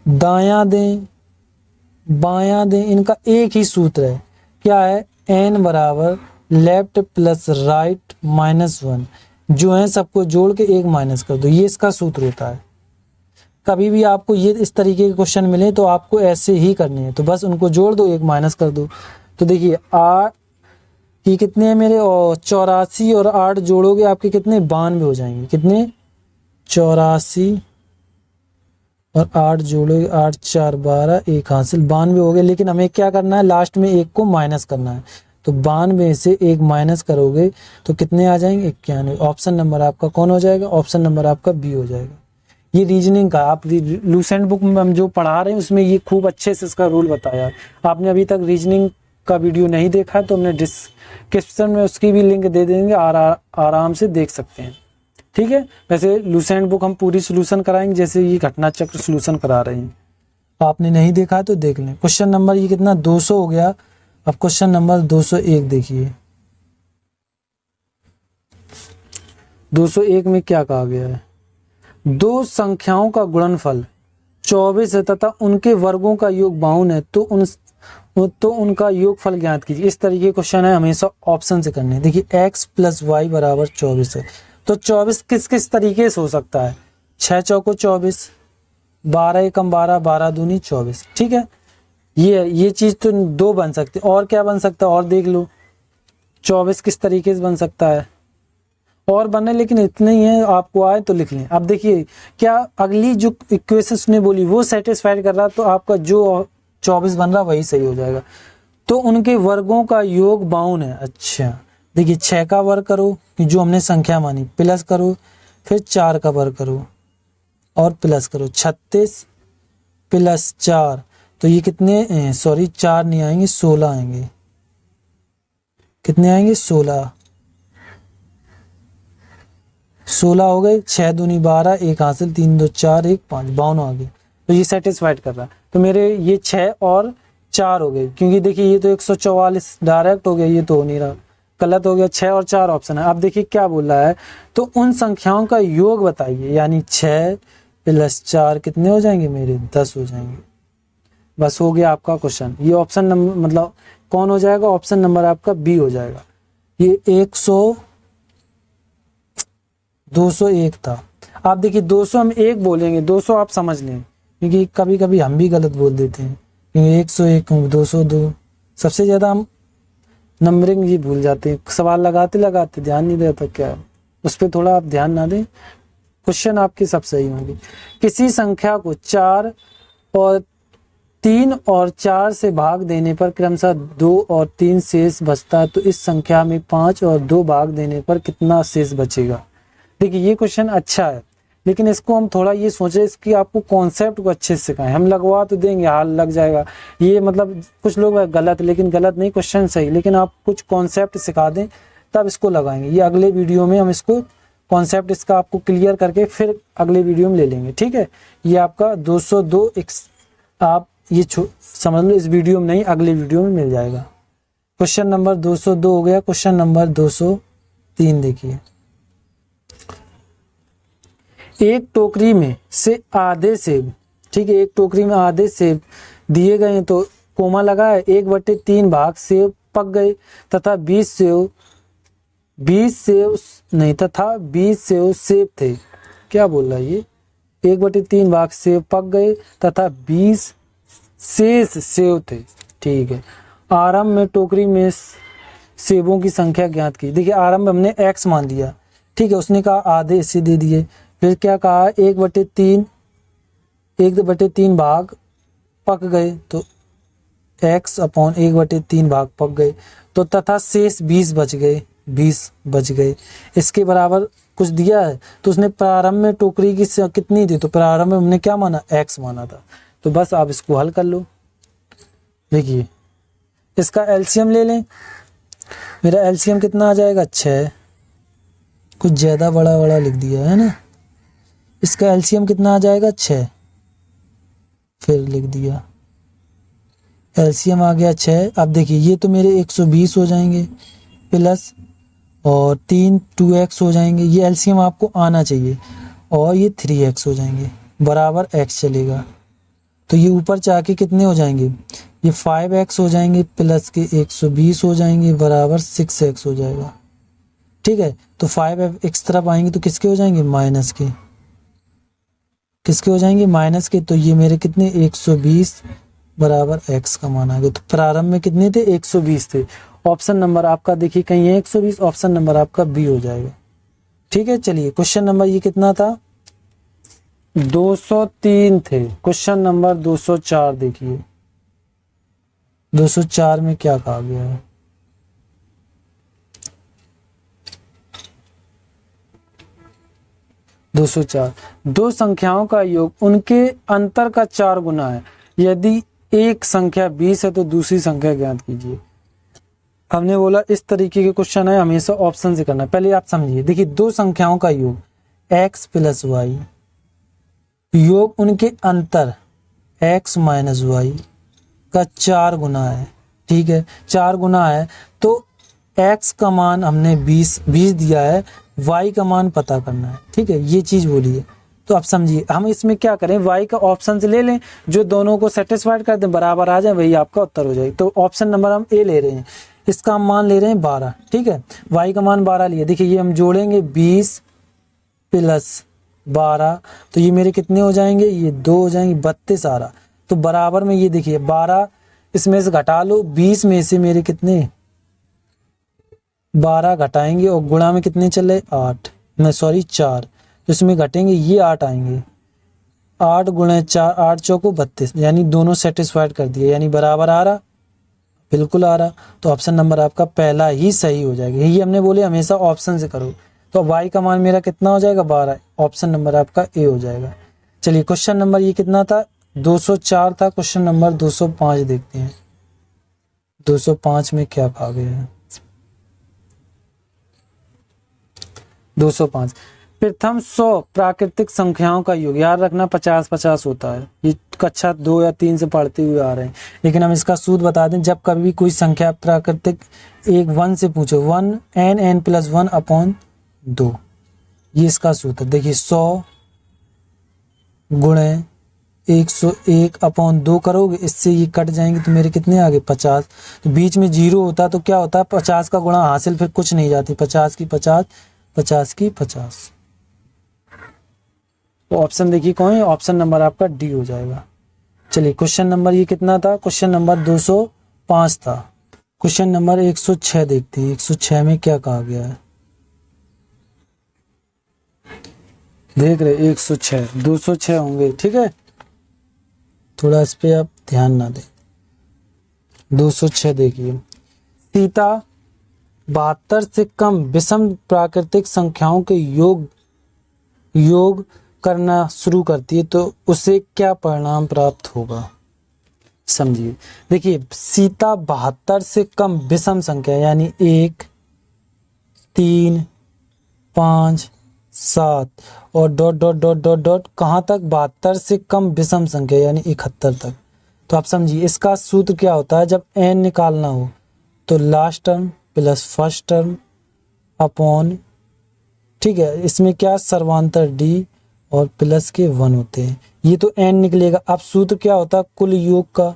दायां दें, बायां दें, इनका एक ही सूत्र है, क्या है, n बराबर लेफ्ट प्लस राइट माइनस 1, जो है सबको जोड़ के एक माइनस कर दो, ये इसका सूत्र होता है। कभी भी आपको ये इस तरीके के क्वेश्चन मिले तो आपको ऐसे ही करने हैं, तो बस उनको जोड़ दो, एक माइनस कर दो। तो देखिए 8 ये कितने हैं मेरे, और 84 और 8 जोड़ोगे आपके कितने, 92 हो जाएंगे। कितने, 84 और 8 जोड़ोगे, 8 4 12, एक हासिल, 92 हो गए। लेकिन हमें क्या करना है, लास्ट में एक को माइनस करना है, तो 92 से 1 माइनस करोगे तो कितने आ जाएंगे, 91। ऑप्शन नंबर आपका कौन हो जाएगा, ऑप्शन नंबर आपका बी हो जाएगा। ये रीजनिंग का आप लूसेंट बुक में हम जो पढ़ा रहे हैं उसमें ये खूब अच्छे से इसका रूल बताया है। आपने अभी तक रीजनिंग का वीडियो नहीं देखा तो हमने डिस्क्रिप्शन में उसकी भी लिंक दे देंगे, आराम से देख सकते हैं। ठीक है, वैसे लूसेंट बुक हम पूरी सोल्यूशन कराएंगे, जैसे ये घटना चक्र सोल्यूशन करा रहे हैं। आपने नहीं देखा तो देख लें। क्वेश्चन नंबर ये कितना 200 हो गया। अब क्वेश्चन नंबर 201 देखिए। 201 में क्या कहा गया है, दो संख्याओं का गुणनफल 24 है तथा उनके वर्गों का योग 52 है तो उनका योगफल ज्ञात कीजिए। इस तरीके क्वेश्चन है, हमेशा ऑप्शन से करने। देखिए x + y = 24 है, तो 24 किस किस तरीके से हो सकता है, 6 चौको 24, 12 एकम 12, 12 दूनी 24। ठीक है, ये चीज तो दो बन सकती है। और क्या बन सकता है, और देख लो 24 किस तरीके से बन सकता है, और बनने, लेकिन इतने ही है, आपको आए तो लिख लें। अब देखिए क्या अगली जो इक्वेशन उसने बोली वो सेटिस्फाइड कर रहा, तो आपका जो 24 बन रहा वही सही हो जाएगा। तो उनके वर्गों का योग 52 है। अच्छा देखिए 6 का वर्ग करो, जो हमने संख्या मानी, प्लस करो, फिर 4 का वर्ग करो और प्लस करो, 36 + 4, तो ये कितने, सॉरी 4 नहीं आएंगे, 16 आएंगे। कितने आएंगे, 16 हो गए। 6 दूनी 12, 1 हासिल, 3 2 4, 1 5, 52 आ गए। तो ये सेटिस्फाइड कर रहा है। तो मेरे ये 6 और 4 हो गए, क्योंकि देखिए ये तो 144 डायरेक्ट हो गया, ये तो हो नहीं रहा, गलत हो गया। 6 और 4 ऑप्शन है। अब देखिए क्या बोल रहा है, तो उन संख्याओं का योग बताइए, यानी 6 + 4 कितने हो जाएंगे मेरे, 10 हो जाएंगे। बस हो गया आपका क्वेश्चन। ये ऑप्शन नंबर मतलब कौन हो जाएगा, ऑप्शन नंबर आपका बी हो जाएगा। ये 201 था। आप देखिए 200 हम एक बोलेंगे, 200 आप समझ लें, क्योंकि कभी कभी हम भी गलत बोल देते हैं, क्योंकि 101, 202, सबसे ज्यादा हम नंबरिंग ही भूल जाते हैं, सवाल लगाते लगाते ध्यान नहीं रहता। क्या उस पर थोड़ा आप ध्यान ना दें, क्वेश्चन आपके सब सही होंगे। किसी संख्या को 4 और 3 और 4 से भाग देने पर क्रमशः 2 और 3 शेष बचता है, तो इस संख्या में 5 और 2 भाग देने पर कितना शेष बचेगा। देखिए ये क्वेश्चन अच्छा है, लेकिन इसको हम थोड़ा ये सोचे, इसकी आपको कॉन्सेप्ट को अच्छे से सिखाएं। हम लगवा तो देंगे, हाल लग जाएगा, ये मतलब कुछ लोग गलत, लेकिन गलत नहीं, क्वेश्चन सही, लेकिन आप कुछ कॉन्सेप्ट सिखा दें तब इसको लगाएंगे। ये अगले वीडियो में हम इसको कॉन्सेप्ट इसका आपको क्लियर करके फिर अगले वीडियो में ले लेंगे। ठीक है, ये आपका 202 आप ये समझ लो, इस वीडियो में नहीं अगले वीडियो में मिल जाएगा। क्वेश्चन नंबर 202 हो गया। क्वेश्चन नंबर 203 देखिए। एक टोकरी में से आधे सेब, ठीक है, एक टोकरी में आधे सेब दिए गए तो कोमा लगा है, 1/3 भाग सेब पक गए तथा 20 सेब नहीं तथा 20 सेब थे। क्या बोल रहा है ये, 1/3 भाग सेब पक गए तथा 20 शेष सेब थे। ठीक है, आरंभ में टोकरी में सेबों की संख्या ज्ञात की। देखिए आरंभ हमने x मान लिया, ठीक है, उसने कहा आधे इसे दे दिए, फिर क्या कहा 1/3 भाग पक गए, तो x/1/3 भाग पक गए, तो तथा शेष 20 बच गए, इसके बराबर कुछ दिया है। तो उसने प्रारंभ में टोकरी की कितनी थी, तो प्रारंभ में हमने क्या माना, x माना था। तो बस आप इसको हल कर लो। देखिए इसका एलसीएम ले लें, मेरा एलसीएम कितना आ जाएगा, 6, कुछ ज्यादा बड़ा लिख दिया है ना। इसका एलसीएम कितना आ जाएगा, 6, फिर लिख दिया, एलसीएम आ गया 6। अब देखिए ये तो मेरे 120 हो जाएंगे, प्लस और 3 2x हो जाएंगे, ये एलसीएम आपको आना चाहिए, और ये 3x हो जाएंगे, बराबर x चलेगा। तो ये ऊपर जाके कितने हो जाएंगे, ये 5x हो जाएंगे, प्लस के 120 हो जाएंगे, बराबर 6x हो जाएगा। ठीक है, तो 5x तरफ आएंगे तो किसके हो जाएंगे, माइनस के, किसके हो जाएंगे, माइनस के। तो ये मेरे कितने 120 बराबर x का मान आ गया। तो प्रारंभ में कितने थे, 120 थे। ऑप्शन नंबर आपका देखिए कहीं है 120, ऑप्शन नंबर आपका बी हो जाएगा। ठीक है, चलिए क्वेश्चन नंबर ये कितना था, 203 थे। क्वेश्चन नंबर 204 देखिए, 204 में क्या कहा गया है, 204। दो संख्याओं का योग उनके अंतर का 4 गुना है। यदि एक संख्या 20 है तो दूसरी संख्या ज्ञात कीजिए। हमने बोला इस तरीके के क्वेश्चन है हमेशा ऑप्शन से करना। पहले आप समझिए, देखिए दो संख्याओं का योग x प्लस वाई, योग उनके अंतर x माइनस वाई का 4 गुना है। ठीक है, 4 गुना है तो x का मान हमने 20 दिया है, y का मान पता करना है। ठीक है, ये चीज बोलिए। तो आप समझिए हम इसमें क्या करें, y का ऑप्शन से ले लें, जो दोनों को सेटिस्फाइड कर दें, बराबर आ जाए, वही आपका उत्तर हो जाएगा। तो ऑप्शन नंबर हम ए ले रहे हैं, इसका हम मान ले रहे हैं 12। ठीक है, y का मान 12 लिए। देखिए ये हम जोड़ेंगे 20 प्लस 12, तो ये मेरे कितने हो जाएंगे, ये 2 हो जाएंगे, 32 आ रहा। तो बराबर में ये देखिए 12 इसमें से घटा लो, 20 में से मेरे कितने 12 घटाएंगे और गुणा में कितने चले 8, मैं सॉरी 4, तो इसमें घटेंगे ये 8 आएंगे। 8 गुणे 4, 8 चौको 32, यानी दोनों सेटिस्फाइड कर दिए, यानी बराबर आ रहा, बिल्कुल आ रहा। तो ऑप्शन नंबर आपका पहला ही सही हो जाएगा। यही हमने बोले हमेशा ऑप्शन से करो। तो y का मान मेरा कितना हो जाएगा 12, ऑप्शन नंबर आपका ए हो जाएगा। चलिए क्वेश्चन नंबर ये कितना था 204 था। क्वेश्चन नंबर 205 देखते हैं, 205 में क्या कहा गया है। 205 प्रथम 100 प्राकृतिक संख्याओं का योग, याद रखना 50-50 होता है। ये कक्षा 2 या 3 से पढ़ते हुए आ रहे हैं, लेकिन हम इसका सूत्र बता दें। जब कभी कोई संख्या प्राकृतिक एक 1 से पूछो, 1 n प्लस 1 अपॉन 2, ये इसका सूत्र। देखिए 100 गुणे 101 अपॉन 2 करोगे, इससे ये कट जाएंगे तो मेरे कितने आ गए 50। तो बीच में 0 होता तो क्या होता है 50 का गुणा हासिल फिर कुछ नहीं जाती, 50 की 50, 50 की 50। तो ऑप्शन देखिए कौन है, ऑप्शन नंबर आपका डी हो जाएगा। चलिए क्वेश्चन नंबर ये कितना था, क्वेश्चन नंबर 205 था। क्वेश्चन नंबर 106 देखते हैं, 106 में क्या कहा गया है। देख रहे 106, 206 होंगे। ठीक है, थोड़ा इस पे आप ध्यान ना दें। 206 देखिए, सीता 72 से कम विषम प्राकृतिक संख्याओं के योग करना शुरू करती है तो उसे क्या परिणाम प्राप्त होगा, समझिए। देखिए सीता 72 से कम विषम संख्या यानी 1, 3, 5, 7 और dot dot dot dot dot कहाँ तक 72 से कम विषम संख्या यानी 71 तक। तो आप समझिए इसका सूत्र क्या होता है, जब n निकालना हो तो last term plus first term upon, ठीक है, इसमें क्या सर्वांतर d और प्लस के 1 होते हैं, ये तो n निकलेगा। अब सूत्र क्या होता है कुल योग का,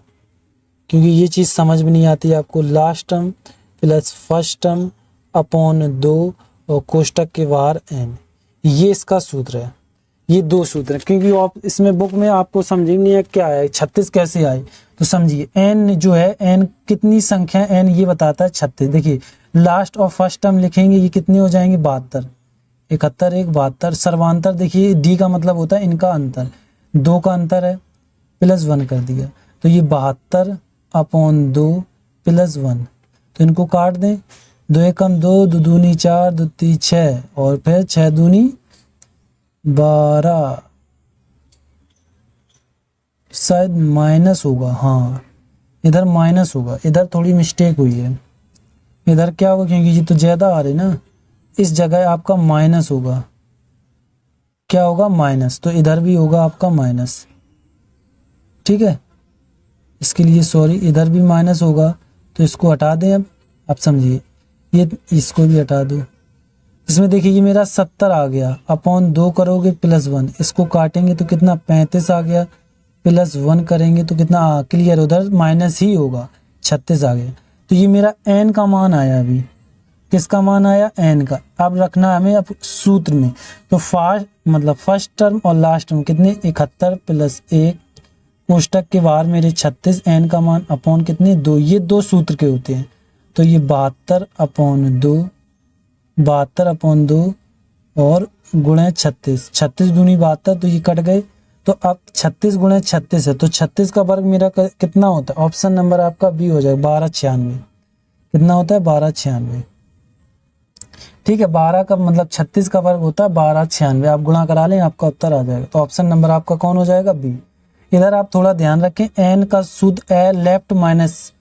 क्योंकि ये चीज़ समझ में नहीं आती आपको, last term plus first term upon 2 और कोष्टक के बाहर n, ये इसका सूत्र है। ये दो सूत्र है, क्योंकि आप इसमें बुक में आपको समझ नहीं है क्या है 36 कैसे आए। तो समझिए n जो है, n कितनी संख्या n ये बताता है 36। देखिए लास्ट और फर्स्ट टर्म लिखेंगे, ये कितने हो जाएंगे 72, 71 1 72। सर्वांतर देखिए d का मतलब होता है इनका अंतर, 2 का अंतर है प्लस 1 कर दिया, तो ये 72 अपॉन 2 प्लस 1। तो इनको काट दें, 2 एकम 2, 2 दूनी 4, 2 तीन 6 और फिर 6 दूनी 12, शायद माइनस होगा, हाँ इधर माइनस होगा, इधर थोड़ी मिस्टेक हुई है। इधर क्या होगा, क्योंकि ये तो ज्यादा आ रहे ना, इस जगह आपका माइनस होगा, क्या होगा माइनस, तो इधर भी होगा आपका माइनस। ठीक है, इसके लिए सॉरी, इधर भी माइनस होगा तो इसको हटा दें। अब आप समझिए, ये इसको भी हटा दो। इसमें देखिए ये मेरा 70 आ गया, अपॉन 2 करोगे प्लस 1, इसको काटेंगे तो कितना 35 आ गया, प्लस 1 करेंगे तो कितना क्लियर, उधर माइनस ही होगा, 36 आ गया। तो ये मेरा n का मान आया, अभी किसका मान आया n का। अब रखना हमें अब सूत्र में, तो फर्स्ट टर्म और लास्ट टर्म कितने 71 प्लस 1 कोष्टक के बाहर मेरे 36, n का मान अपॉन कितने 2, ये 2 सूत्र के होते हैं। तो ये 72 अपॉन 2, 72 अपॉन 2 और गुणे 36, 36 दूनी 72, तो ये कट गए। तो अब 36 गुणे 36 है, तो 36 का वर्ग मेरा कितना होता है, ऑप्शन नंबर आपका बी हो जाएगा 1296। कितना होता है 1296। ठीक है, 12 का मतलब 36 का वर्ग होता है 12 96, आप गुणा करा लें आपका उत्तर आ जाएगा। तो ऑप्शन नंबर आपका कौन हो जाएगा? बी। इधर आप थोड़ा ध्यान रखें, एन का शुद्ध ए लेफ्ट माइनस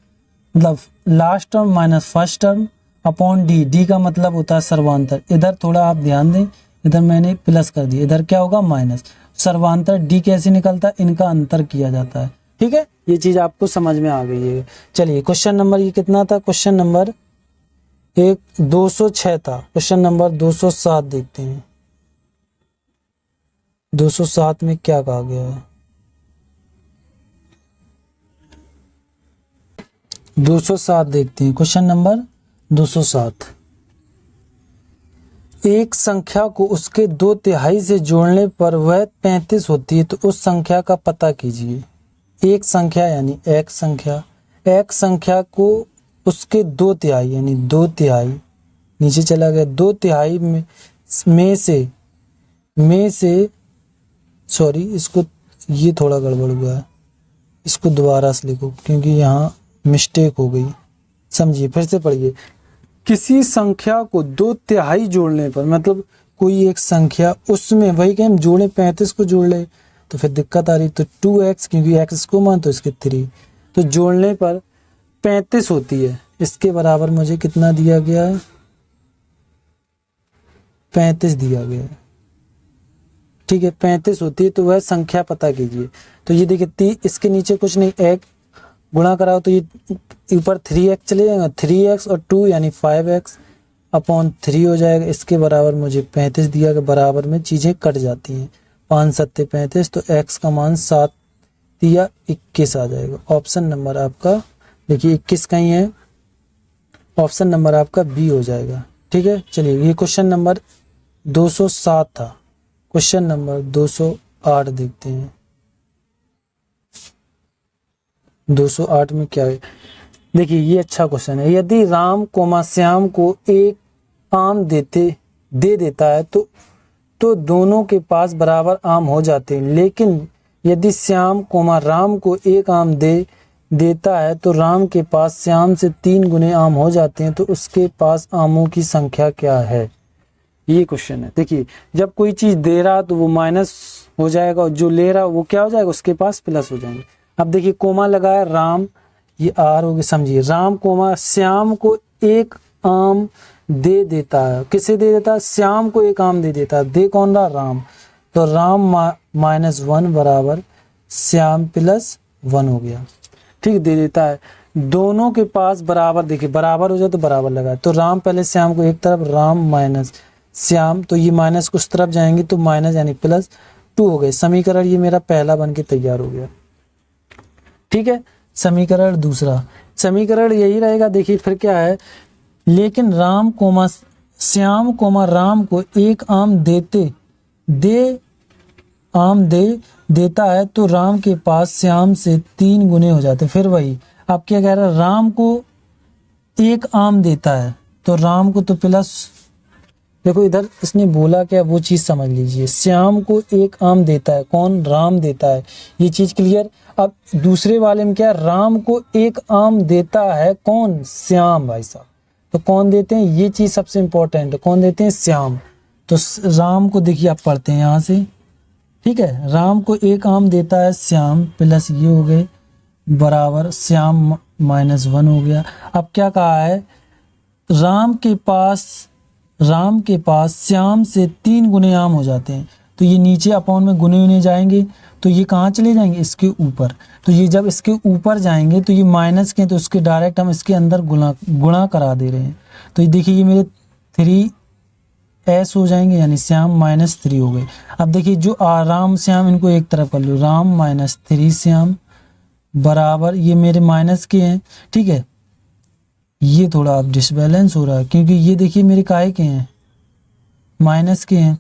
मतलब last term minus first term upon D, D का मतलब होता है सर्वांतर। इधर थोड़ा आप ध्यान दें, इधर मैंने प्लस कर दिया, इधर क्या होगा माइनस। सर्वांतर डी कैसे निकलता है? इनका अंतर किया जाता है। ठीक है, ये चीज आपको समझ में आ गई है। चलिए क्वेश्चन नंबर ये कितना था? क्वेश्चन नंबर 206 था। क्वेश्चन नंबर 207 देखते हैं। 207 में क्या कहा गया है? 207 देखते हैं। क्वेश्चन नंबर 207, एक संख्या को उसके 2/3 से जोड़ने पर वह 35 होती है, तो उस संख्या का पता कीजिए। एक संख्या यानी एक संख्या, एक संख्या को उसके 2/3 यानी 2/3 नीचे चला गया, 2/3 में से सॉरी, इसको ये थोड़ा गड़बड़ हुआ है, इसको दोबारा से लिखो क्योंकि यहाँ मिस्टेक हो गई। समझिए, फिर से पढ़िए। किसी संख्या को 2/3 जोड़ने पर, मतलब कोई एक संख्या उसमें वही कि हम जोड़े 35 को जोड़ ले तो फिर दिक्कत आ रही। तो 2x, क्योंकि x इसको मान तो इसके 3, तो जोड़ने पर 35 होती है। इसके बराबर मुझे कितना दिया गया? 35 दिया गया। ठीक है, 35 होती है, तो वह संख्या पता कीजिए। तो ये देखिए, इसके नीचे कुछ नहीं, एक गुणा कराओ तो ये ऊपर 3x चले जाएगा, 3x और 2 यानी 5x अपॉन 3 हो जाएगा। इसके बराबर मुझे 35 दिया गया, बराबर में चीज़ें कट जाती हैं, 5 7 35, तो x का मान 7 या 21 आ जाएगा। ऑप्शन नंबर आपका देखिए 21 कहीं है, ऑप्शन नंबर आपका बी हो जाएगा। ठीक है, चलिए ये क्वेश्चन नंबर 207 था। क्वेश्चन नंबर 208 देखते हैं। 208 में क्या है? देखिए ये अच्छा क्वेश्चन है। यदि राम कोमा श्याम को एक आम दे देता है तो दोनों के पास बराबर आम हो जाते हैं, लेकिन यदि श्याम कोमा राम को एक आम देता है तो राम के पास श्याम से 3 गुने आम हो जाते हैं, तो उसके पास आमों की संख्या क्या है? ये क्वेश्चन है। देखिए, जब कोई चीज दे रहा तो वो माइनस हो जाएगा और जो ले रहा वो क्या हो जाएगा? उसके पास प्लस हो जाएंगे। अब देखिए कोमा लगाया राम, ये आर हो गया। समझिए, राम कोमा श्याम को एक आम दे देता है। किसे दे देता है? श्याम को एक आम दे देता है। दे कौन रहा? राम। तो राम -1 बराबर श्याम +1 हो गया। ठीक, दे देता है। दोनों के पास बराबर, देखिए बराबर हो जाए तो बराबर लगा, तो राम पहले श्याम को एक तरफ, राम माइनस श्याम, तो ये माइनस उस तरफ जाएंगे तो माइनस यानी +2 हो गए। समीकरण ये मेरा पहला बन के तैयार हो गया। ठीक है, समीकरण दूसरा, समीकरण यही रहेगा। देखिए फिर क्या है, लेकिन राम कोमा श्याम कोमा राम को एक आम देता है तो राम के पास श्याम से 3 गुने हो जाते। फिर वही, आप क्या कह रहे हैं? राम को एक आम देता है तो राम को तो प्लस, देखो इधर इसने बोला क्या वो चीज समझ लीजिए। श्याम को एक आम देता है, कौन? राम देता है, ये चीज क्लियर। अब दूसरे वाले में क्या? राम को एक आम देता है, कौन? श्याम भाई साहब। तो कौन देते हैं? ये चीज सबसे इंपॉर्टेंट है, कौन देते हैं? श्याम। तो राम को देखिए आप पढ़ते हैं यहाँ से। ठीक है, राम को एक आम देता है श्याम, प्लस ये हो गए बराबर श्याम -1 हो गया। अब क्या कहा है? राम के पास श्याम से 3 गुने आम हो जाते हैं, तो ये नीचे अपॉन में गुने नहीं जाएंगे, तो ये कहाँ चले जाएंगे? इसके ऊपर। तो ये जब इसके ऊपर जाएंगे तो ये माइनस के, तो उसके डायरेक्ट हम इसके अंदर गुणा करा दे रहे हैं। तो ये देखिए, ये मेरे 3s हो जाएंगे, यानी श्याम -3 हो गए। अब देखिए जो राम श्याम, इनको एक तरफ कर लो, राम -3 श्याम बराबर, ये मेरे माइनस के हैं। ठीक है, ये थोड़ा अब डिसबैलेंस हो रहा है क्योंकि ये देखिए मेरे काहे के हैं? माइनस के हैं।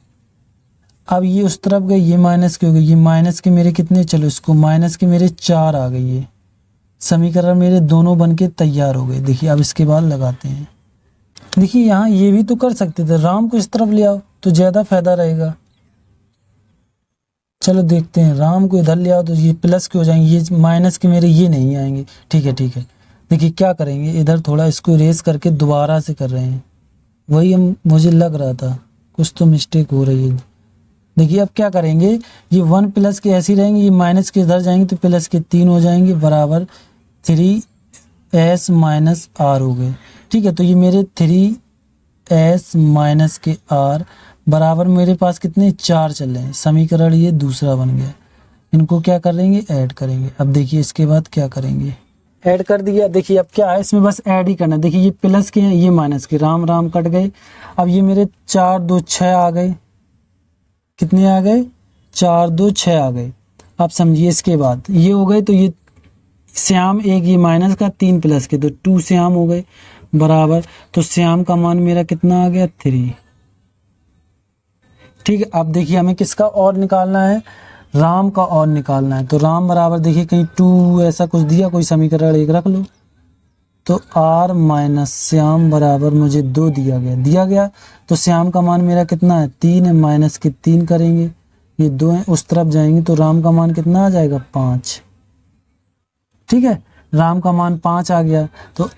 अब ये उस तरफ गए, ये माइनस के हो गए, ये माइनस के मेरे कितने? चलो इसको माइनस के मेरे 4 आ गई है। समीकरण मेरे दोनों बन के तैयार हो गए। देखिए अब इसके बाद लगाते हैं। देखिए यहाँ ये भी तो कर सकते थे, राम को इस तरफ ले आओ तो ज्यादा फायदा रहेगा। चलो देखते हैं, राम को इधर ले आओ तो ये प्लस के हो जाएंगे, ये माइनस के मेरे ये नहीं आएंगे। ठीक है, ठीक है। देखिए क्या करेंगे, इधर थोड़ा इसको इरेज करके दोबारा से कर रहे हैं, वही मुझे लग रहा था कुछ तो मिस्टेक हो रही है। देखिए अब क्या करेंगे, ये 1 प्लस के ऐसे ही रहेंगे, ये माइनस के इधर जाएंगे तो प्लस के 3 हो जाएंगे बराबर 3s माइनस आर हो गए। ठीक है, तो ये मेरे 3s माइनस के आर बराबर मेरे पास कितने 4 चल रहे हैं। समीकरण ये दूसरा बन गया। इनको क्या करेंगे, ऐड करेंगे। अब देखिए इसके बाद क्या करेंगे, ऐड कर दिया। देखिए अब क्या है, इसमें बस ऐड ही करना है। देखिए ये प्लस के हैं, ये माइनस के, राम राम कट गए। अब ये मेरे 4 2 6 आ गए। कितने आ गए, 4 2 6 आ गए। आप समझिए इसके बाद ये हो गए, तो ये श्याम एक, ये माइनस का 3 प्लस के, तो 2 श्याम हो गए बराबर, तो श्याम का मान मेरा कितना आ गया 3। ठीक है, अब देखिए हमें किसका और निकालना है, राम का और निकालना है। तो राम बराबर देखिए कहीं 2 ऐसा कुछ दिया, कोई समीकरण एक रख लो। तो r माइनस श्याम बराबर मुझे 2 दिया गया। तो श्याम का मान मेरा कितना है 3 है, माइनस के 3 करेंगे, ये 2 है, उस तरफ जाएंगे तो राम का मान कितना आ जाएगा 5। ठीक है, राम का मान 5 आ गया, तो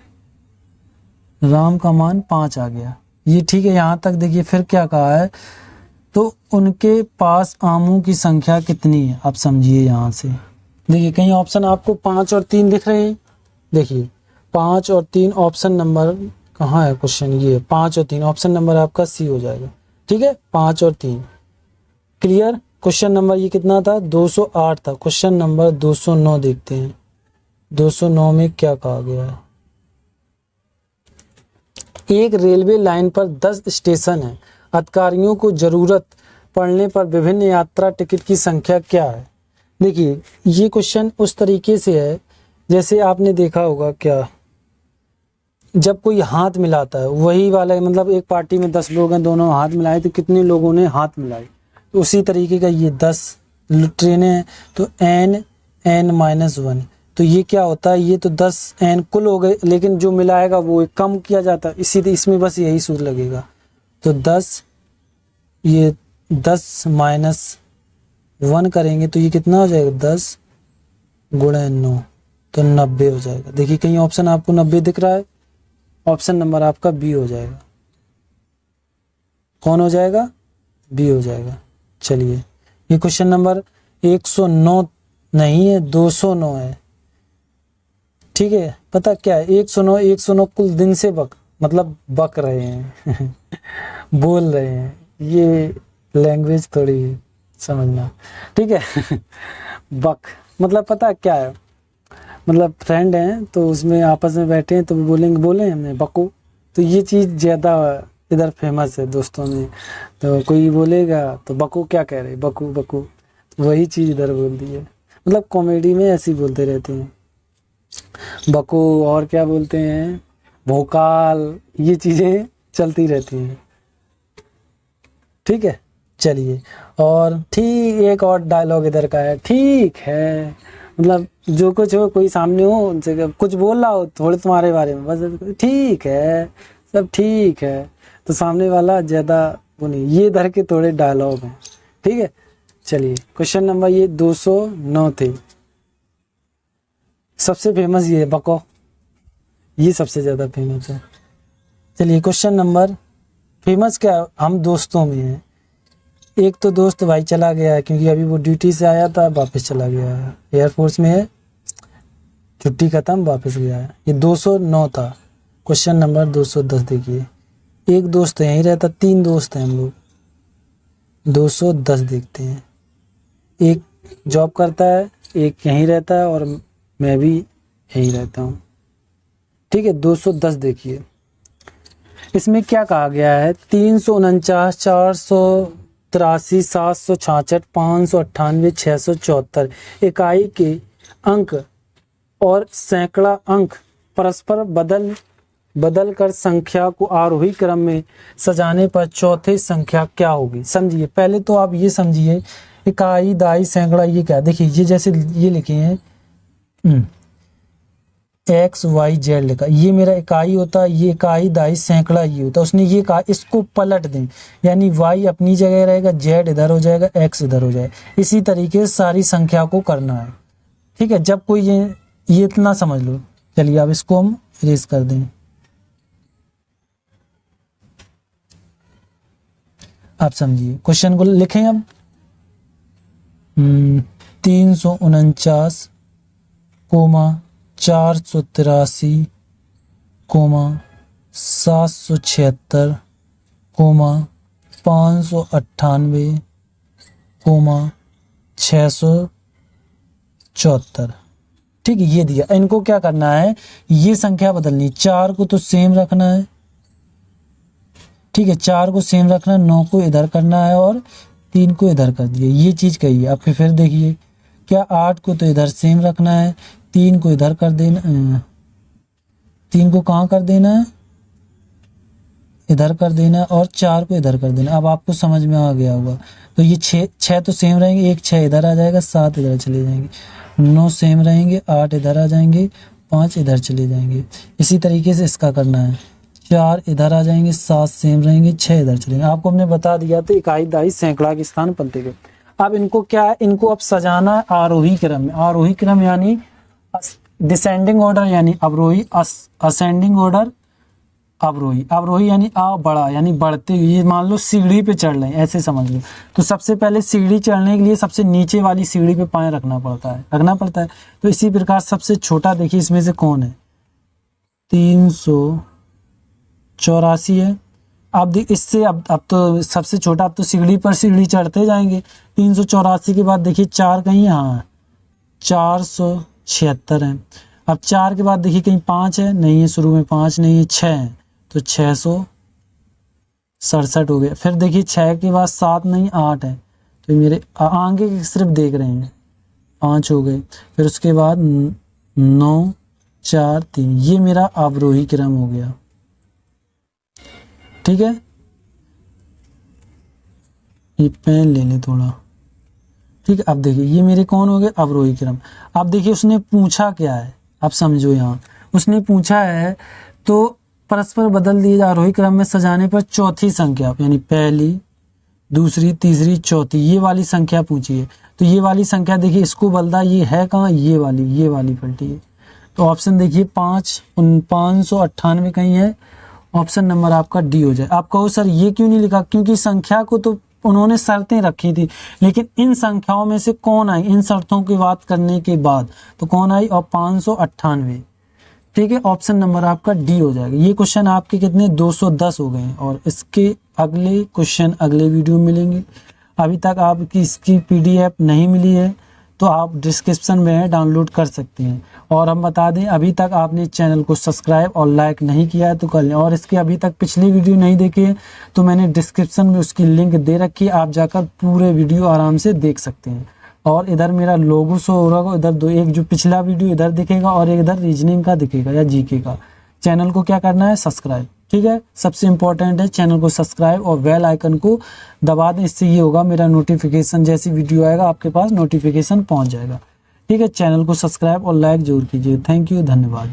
राम का मान 5 आ गया। ये ठीक है, यहाँ तक देखिए। फिर क्या कहा है, तो उनके पास आमों की संख्या कितनी है। आप समझिए यहाँ से देखिए, कहीं ऑप्शन आपको 5 और 3 दिख रहे हैं। देखिए 5 और 3 ऑप्शन नंबर कहाँ है, क्वेश्चन ये 5 और 3 ऑप्शन नंबर आपका सी हो जाएगा। ठीक है, 5 और 3 क्लियर। क्वेश्चन नंबर ये कितना था, 208 था। क्वेश्चन नंबर 209 देखते हैं। 209 में क्या कहा गया है, एक रेलवे लाइन पर 10 स्टेशन है। अधिकारियों को जरूरत पड़ने पर विभिन्न यात्रा टिकट की संख्या क्या है। देखिए ये क्वेश्चन उस तरीके से है जैसे आपने देखा होगा, क्या जब कोई हाथ मिलाता है, वही वाला, मतलब एक पार्टी में 10 लोग हैं, दोनों हाथ मिलाए तो कितने लोगों ने हाथ मिलाए, तो उसी तरीके का ये 10 ट्रेनें हैं, तो n-1, तो ये क्या होता है, ये तो 10 n कुल हो गए, लेकिन जो मिलाएगा वो कम किया जाता है, इसी इसमें बस यही सूत्र लगेगा। तो 10, ये 10 माइनस 1 करेंगे तो ये कितना हो जाएगा, 10 गुणा 9, तो 90 हो जाएगा। देखिए कहीं ऑप्शन आपको 90 दिख रहा है, ऑप्शन नंबर आपका बी हो जाएगा। कौन हो जाएगा, बी हो जाएगा। चलिए ये क्वेश्चन नंबर 109 नहीं है, 209 है। ठीक है, पता क्या है, 109 कुल दिन से मतलब बक रहे हैं बोल रहे हैं, ये लैंग्वेज थोड़ी समझना। ठीक है बक मतलब पता क्या है, मतलब फ्रेंड हैं तो उसमें आपस में बैठे हैं तो बोले हमने बको, तो ये चीज़ ज़्यादा इधर फेमस है दोस्तों में। तो कोई बोलेगा तो बको क्या कह रहे, बकू बकू, तो वही चीज़ इधर बोल दी है। मतलब कॉमेडी में ऐसे ही बोलते रहते हैं बको, और क्या बोलते हैं भोकाल, ये चीज़ें चलती रहती हैं। ठीक है, चलिए। और ठीक एक और डायलॉग इधर का है, ठीक है, मतलब जो कुछ हो, कोई सामने हो उनसे कुछ बोल रहा हो थोड़े तुम्हारे बारे में, बस ठीक है, सब ठीक है, तो सामने वाला ज़्यादा वो नहीं, ये इधर के थोड़े डायलॉग हैं। ठीक है, चलिए क्वेश्चन नंबर ये 209 थे। सबसे फेमस ये है बको, ये सबसे ज़्यादा फेमस है। चलिए क्वेश्चन नंबर फेमस क्या, हम दोस्तों में हैं। एक तो दोस्त भाई चला गया है, क्योंकि अभी वो ड्यूटी से आया था, वापस चला गया है, एयरफोर्स में है, छुट्टी खत्म वापस गया है। ये 209 था। क्वेश्चन नंबर 210 देखिए, एक दोस्त यहीं रहता, 3 दोस्त हैं हम लोग। 210 देखते हैं, एक जॉब करता है, एक यहीं रहता है, और मैं भी यहीं रहता हूँ। ठीक है, 210 देखिए, इसमें क्या कहा गया है, 349, 483, 766, 598, 674 इकाई के अंक और सैकड़ा अंक परस्पर बदल कर संख्या को आरोही क्रम में सजाने पर चौथे संख्या क्या होगी। समझिए, पहले तो आप ये समझिए, इकाई दाई सैकड़ा ये क्या, देखिए ये जैसे ये लिखे हैं एक्स वाई जेड लिखा, ये मेरा इकाई होता है, ये इकाई दाई सैकड़ा ये होता है। उसने ये कहा इसको पलट दें, यानी वाई अपनी जगह रहेगा, जेड इधर हो जाएगा, एक्स इधर हो जाएगा। इसी तरीके से सारी संख्या को करना है। ठीक है, जब कोई ये इतना समझ लो। चलिए अब इसको हम इरेज कर दें। आप समझिए, क्वेश्चन को लिखें अब। 349, 483, 776, 598, 674। ठीक है, ये दिया। इनको क्या करना है, ये संख्या बदलनी, 4 को तो सेम रखना है, ठीक है, 4 को सेम रखना, 9 को इधर करना है और 3 को इधर कर दिया, ये चीज कही है। अब फिर देखिए क्या, 8 को तो इधर सेम रखना है, 3 को इधर कर देना, 3 को कहाँ कर देना है, इधर कर देना, और 4 को इधर कर देना। अब आपको समझ में आ गया होगा। तो ये 6 तो सेम रहेंगे, 1 6 इधर आ जाएगा, 7 इधर चले जाएंगे, 9 सेम रहेंगे, 8 इधर आ जाएंगे, 5 इधर चले जाएंगे। इसी तरीके से इसका करना है, 4 इधर आ जाएंगे, 7 सेम रहेंगे, 6 इधर चलेंगे। आपको हमने बता दिया था इकाई दहाई सैकड़ा के स्थान पलटे गए। अब इनको क्या है, इनको अब सजाना है आरोही क्रम में। आरोही क्रम यानी डिसेंडिंग ऑर्डर यानी अवरोही, असेंडिंग ऑर्डर अवरोही। अवरोही यानी आ बड़ा यानी बढ़ते हुए, ये मान लो सीढ़ी पे चढ़ रहे हैं, ऐसे समझ लो। तो सबसे पहले सीढ़ी चढ़ने के लिए सबसे नीचे वाली सीढ़ी पे पाँव रखना पड़ता है। तो इसी प्रकार सबसे छोटा देखिए इसमें से कौन है, 384 है। अब इससे अब तो सबसे छोटा, अब तो सीढ़ी पर सीढ़ी चढ़ते जाएंगे। 384 के बाद देखिए 4 कहीं, हाँ 476 है। अब 4 के बाद देखिए कहीं 5 है, नहीं है, शुरू में 5 नहीं है, 6 है, तो 667 हो गया। फिर देखिए 6 के बाद 7 नहीं 8 है, तो मेरे आगे सिर्फ देख रहे हैं, 5 हो गए। फिर उसके बाद 9 4 3, ये मेरा अवरोही क्रम हो गया। ठीक है, ये पेन ले ले थोड़ा, ठीक है। अब देखिए ये मेरे कौन हो गए, अवरोही क्रम। अब देखिए उसने पूछा क्या है, आप समझो, यहाँ उसने पूछा है तो परस्पर बदल दिए आरोही क्रम में सजाने पर चौथी संख्या यानी पहली, दूसरी, तीसरी, चौथी, ये वाली संख्या पूछी है। तो ये वाली संख्या देखिए इसको बदला, ये है कहाँ, ये वाली पलटी है। तो ऑप्शन देखिए 598 कहीं है, ऑप्शन नंबर आपका डी हो जाए। आप कहो सर ये क्यों नहीं लिखा, क्योंकि संख्या को तो उन्होंने शर्तें रखी थी, लेकिन इन संख्याओं में से कौन आई, इन शर्तों की बात करने के बाद तो कौन आई, और 598। ठीक है, ऑप्शन नंबर आपका डी हो जाएगा। ये क्वेश्चन आपके कितने 210 हो गए हैं, और इसके अगले क्वेश्चन अगले वीडियो में मिलेंगे। अभी तक आपकी इसकी PDF नहीं मिली है तो आप डिस्क्रिप्शन में डाउनलोड कर सकते हैं। और हम बता दें, अभी तक आपने चैनल को सब्सक्राइब और लाइक नहीं किया है तो कर लें, और इसके अभी तक पिछली वीडियो नहीं देखी है तो मैंने डिस्क्रिप्शन में उसकी लिंक दे रखी है, आप जाकर पूरे वीडियो आराम से देख सकते हैं। और इधर मेरा लोगो शो हो रहा होगा, इधर एक जो पिछला वीडियो इधर दिखेगा और एक इधर रीजनिंग का दिखेगा या GK का। चैनल को क्या करना है, सब्सक्राइब। ठीक है, सबसे इम्पोर्टेंट है चैनल को सब्सक्राइब और बेल आइकन को दबा दें, इससे ये होगा मेरा नोटिफिकेशन जैसी वीडियो आएगा आपके पास नोटिफिकेशन पहुंच जाएगा। ठीक है, चैनल को सब्सक्राइब और लाइक जरूर कीजिए। थैंक यू, धन्यवाद।